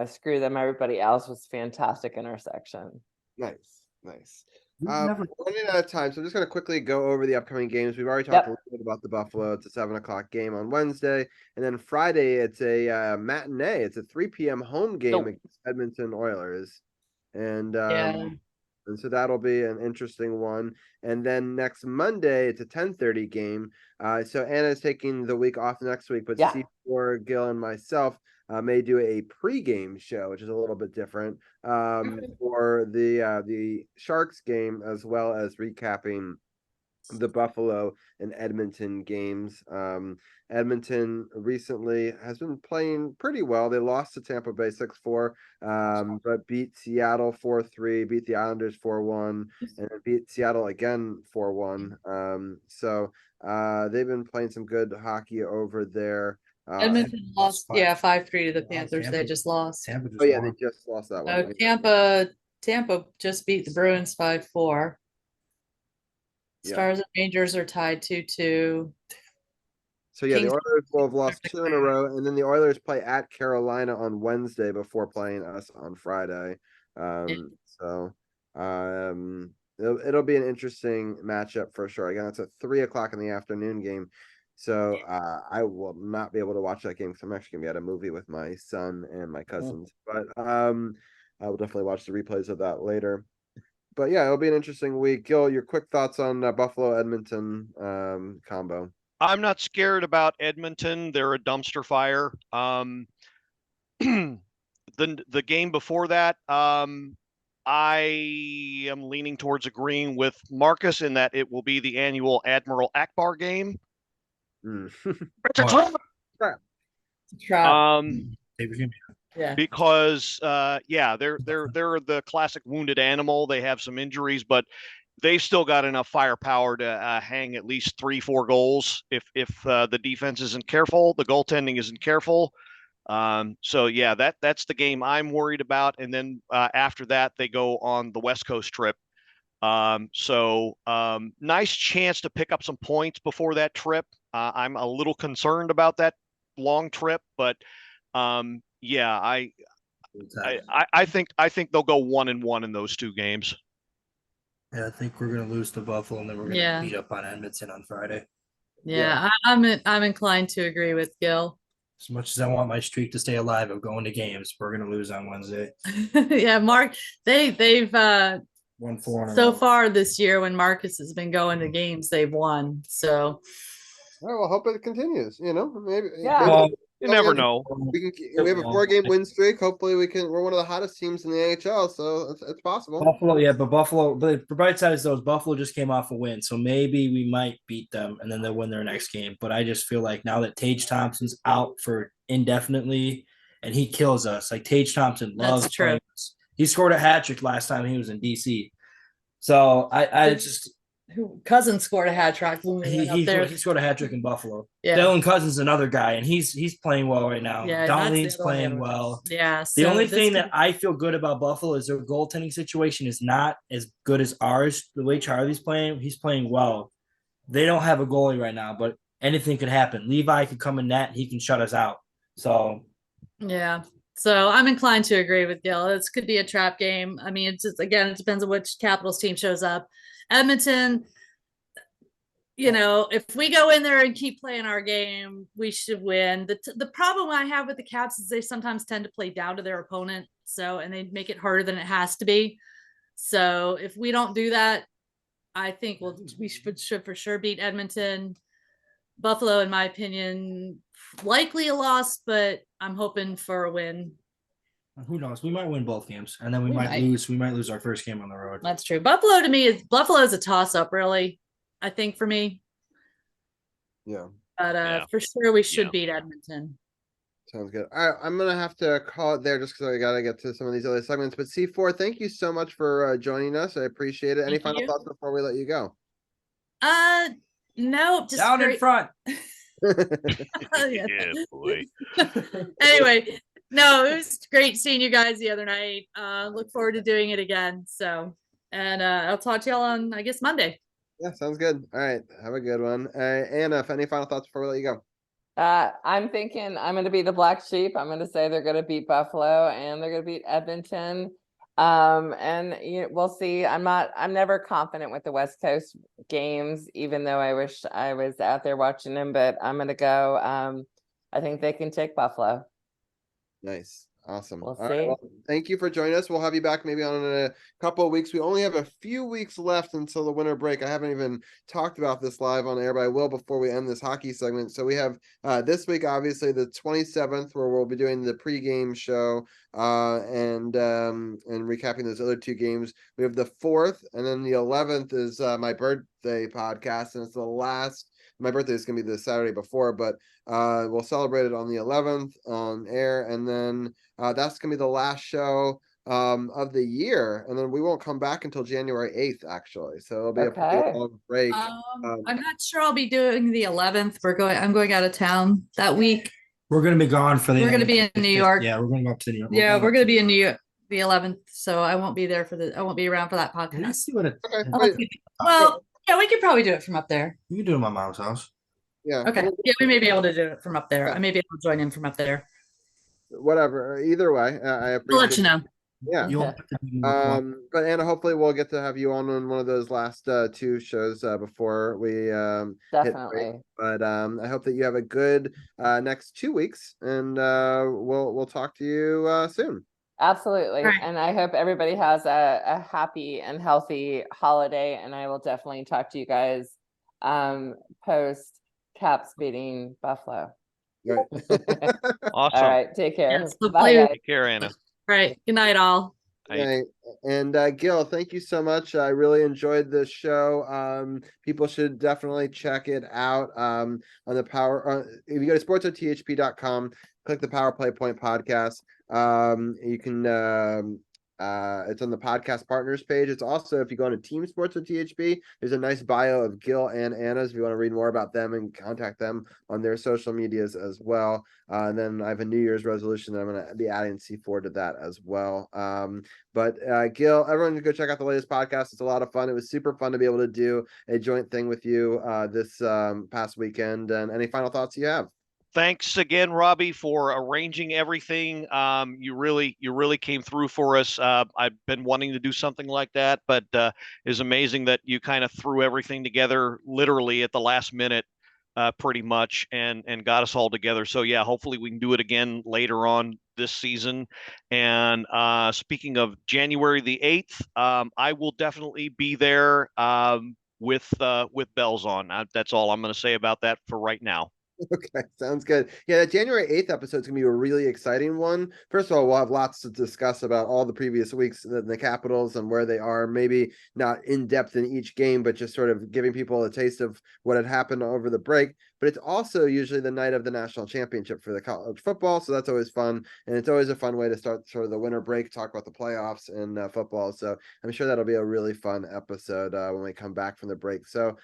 screw them. Everybody else was fantastic in our section. Nice. We've We're never- running out of time, so I'm just going to quickly go over the upcoming games. We've already talked a little bit about the Buffalo. It's a 7:00 game on Wednesday, and then Friday it's a matinee. It's a 3 p.m. home game against Edmonton Oilers, and so that'll be an interesting one. And then next Monday it's a 10:30 game. So Anna's taking the week off next week, but C4, Gil, and myself may do a pregame show, which is a little bit different, for the Sharks game, as well as recapping the Buffalo and Edmonton games. Edmonton recently has been playing pretty well. They lost to Tampa Bay 6-4, but beat Seattle 4-3, beat the Islanders 4-1, and beat Seattle again 4-1. So they've been playing some good hockey over there. Edmonton lost, 5-3 to the Panthers. They just lost. Tampa just They won. just lost that one. Tampa just beat the Bruins 5-4. Stars and Rangers are tied 2-2. So the Oilers will have lost 2 in a row, and then the Oilers play at Carolina on Wednesday before playing us on Friday. So it'll be an interesting matchup for sure. Again, it's a 3:00 in the afternoon game, so I will not be able to watch that game because I'm actually gonna be at a movie with my son and my cousins. But I will definitely watch the replays of that later. But yeah, it'll be an interesting week. Gil, your quick thoughts on Buffalo Edmonton combo? I'm not scared about Edmonton. They're a dumpster fire. The game before that, I am leaning towards agreeing with Marcus in that it will be the annual Admiral Akbar game. It's a trap. Because they're the classic wounded animal. They have some injuries, but they've still got enough firepower to hang at least 3-4 goals if the defense isn't careful, the goaltending isn't careful. So yeah, that's the game I'm worried about. And then after that, they go on the West Coast trip. So nice chance to pick up some points before that trip. I'm a little concerned about that long trip, but yeah, I think they'll go 1-1 in those two games. Yeah, I think we're gonna lose to Buffalo, and then we're gonna beat up on Edmonton on Friday. Yeah, I'm inclined to agree with Gil. As much as I want my streak to stay alive of going to games, we're gonna lose on Wednesday. Yeah, Mark, they've won 4 so far this year. When Marcus has been going to games, they've won. So, all right, well, hope it continues. Maybe. You never know. We have a 4-game win streak. Hopefully, we're one of the hottest teams in the NHL, so it's possible. But the bright side is though, Buffalo just came off a win, so maybe we might beat them and then they'll win their next game. But I just feel like now that Tage Thompson's out for indefinitely and he kills us, like Tage Thompson loves playing. He scored a hat trick last time he was in DC. So I just. Cousins scored a hat trick. He scored a hat trick in Buffalo. Yeah. Dylan Cousins is another guy, and he's playing well right now. Yeah, Donleen's playing well. Yeah. The only thing that I feel good about Buffalo is their goaltending situation is not as good as ours. The way Charlie's playing, he's playing well. They don't have a goalie right now, but anything could happen. Levi could come in net; he can shut us out. So, yeah. So I'm inclined to agree with Gil. This could be a trap game. I mean, it depends on which Capitals team shows up. Edmonton, if we go in there and keep playing our game, we should win. The problem I have with the Caps is they sometimes tend to play down to their opponent. And they make it harder than it has to be. So if we don't do that, I think we should for sure beat Edmonton. Buffalo, in my opinion, likely a loss, but I'm hoping for a win. Who knows? We might win both games, and then we We might might. lose. We might lose our first game on the road. That's true. Buffalo to me is a toss up, really. I think for me, Yeah. but Yeah. for sure we should Yeah. beat Edmonton. Sounds good. All right, I'm gonna have to call it there just because I gotta get to some of these other segments. But C4, thank you so much for joining us. I appreciate it. Any Thank final you. thoughts before we let you go? No, just Down in great. front. Yeah. Yeah, boy. Anyway, no, it was great seeing you guys the other night. Look forward to doing it again. So, and I'll talk to y'all on, I guess, Monday. Yeah, sounds good. All right, have a good one. Anna, if any final thoughts before we let you go? I'm thinking I'm going to be the black sheep. I'm going to say they're going to beat Buffalo and they're going to beat Edmonton. And we'll see. I'm never confident with the West Coast games, even though I wish I was out there watching them, but I'm going to go. I think they can take Buffalo. Nice. Awesome. We'll All right, see. well, thank you for joining us. We'll have you back maybe on in a couple of weeks. We only have a few weeks left until the winter break. I haven't even talked about this live on air, but I will before we end this hockey segment. So we have this week, obviously, the 27th, where we'll be doing the pregame show and recapping those other two games. We have the 4th, and then the 11th is my birthday podcast, and it's the last. My birthday is going to be the Saturday before, but we'll celebrate it on the 11th on air, and then that's going to be the last show of the year, and then we won't come back until January 8th, actually. So it'll be a pretty Okay. long break. I'm not sure I'll be doing the 11th. I'm going out of town that week. We're gonna be gone for the. We're gonna be in New York. Yeah, we're gonna go up to New York. Yeah, we're gonna be in New York the 11th, so I won't be there I won't be around for that Let's podcast. see what it. Okay, I'll wait, well, yeah, we could probably do it from up there. You can do it at my mom's house. yeah. Okay, yeah, we may be able to do it from up there. Okay. I may be able to join in from up there. Whatever. Either way, I I'll appreciate let you know. Yeah. You'll have to be more But Anna, hopefully we'll get to have you on one of those last two shows before we hit break. Definitely. But I hope that you have a good next 2 weeks, and we'll talk to you soon. Absolutely. Right. And I hope everybody has a happy and healthy holiday. And I will definitely talk to you guys post Caps beating Buffalo. Right. Awesome. All right. Take care. Yes, the Bye, player- guys. Take care, Anna. Right. Good night, all. Right. And Gil, thank you so much. I really enjoyed this show. People should definitely check it out on the power. If you go to sportsothp.com, click the Power Play Point podcast. You can it's on the podcast partners page. It's also, if you go on to Team Sports with THP, there's a nice bio of Gil and Anna's if you want to read more about them and contact them on their social medias as well. And then I have a New Year's resolution that I'm going to be adding C4 to that as well. But Gil, everyone go check out the latest podcast. It's a lot of fun. It was super fun to be able to do a joint thing with you this past weekend. And any final thoughts you have? Thanks again, Robbie, for arranging everything. You really came through for us. I've been wanting to do something like that, but it's amazing that you kind of threw everything together literally at the last minute, pretty much, and got us all together. So yeah, hopefully we can do it again later on this season. And speaking of January the 8th, I will definitely be there with bells on. That's all I'm going to say about that for right now. Okay, sounds good. Yeah, that January 8th episode is going to be a really exciting one. First of all, we'll have lots to discuss about all the previous weeks in the Capitals and where they are, maybe not in depth in each game, but just sort of giving people a taste of what had happened over the break. But it's also usually the night of the national championship for the college football, so that's always fun. And it's always a fun way to start sort of the winter break, talk about the playoffs and football. So I'm sure that'll be a really fun episode when we come back from the break. So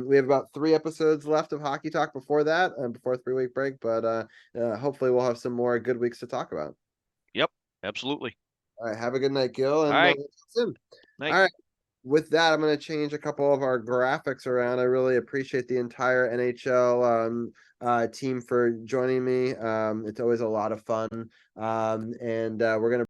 we have about 3 episodes left of Hockey Talk before that and before a 3-week break, but hopefully we'll have some more good weeks to talk about. Yep, absolutely. All right, have a good night, Gil, and All right. soon. Night. All right. With that, I'm going to change a couple of our graphics around. I really appreciate the entire NHL team for joining me. It's always a lot of fun. And we're going to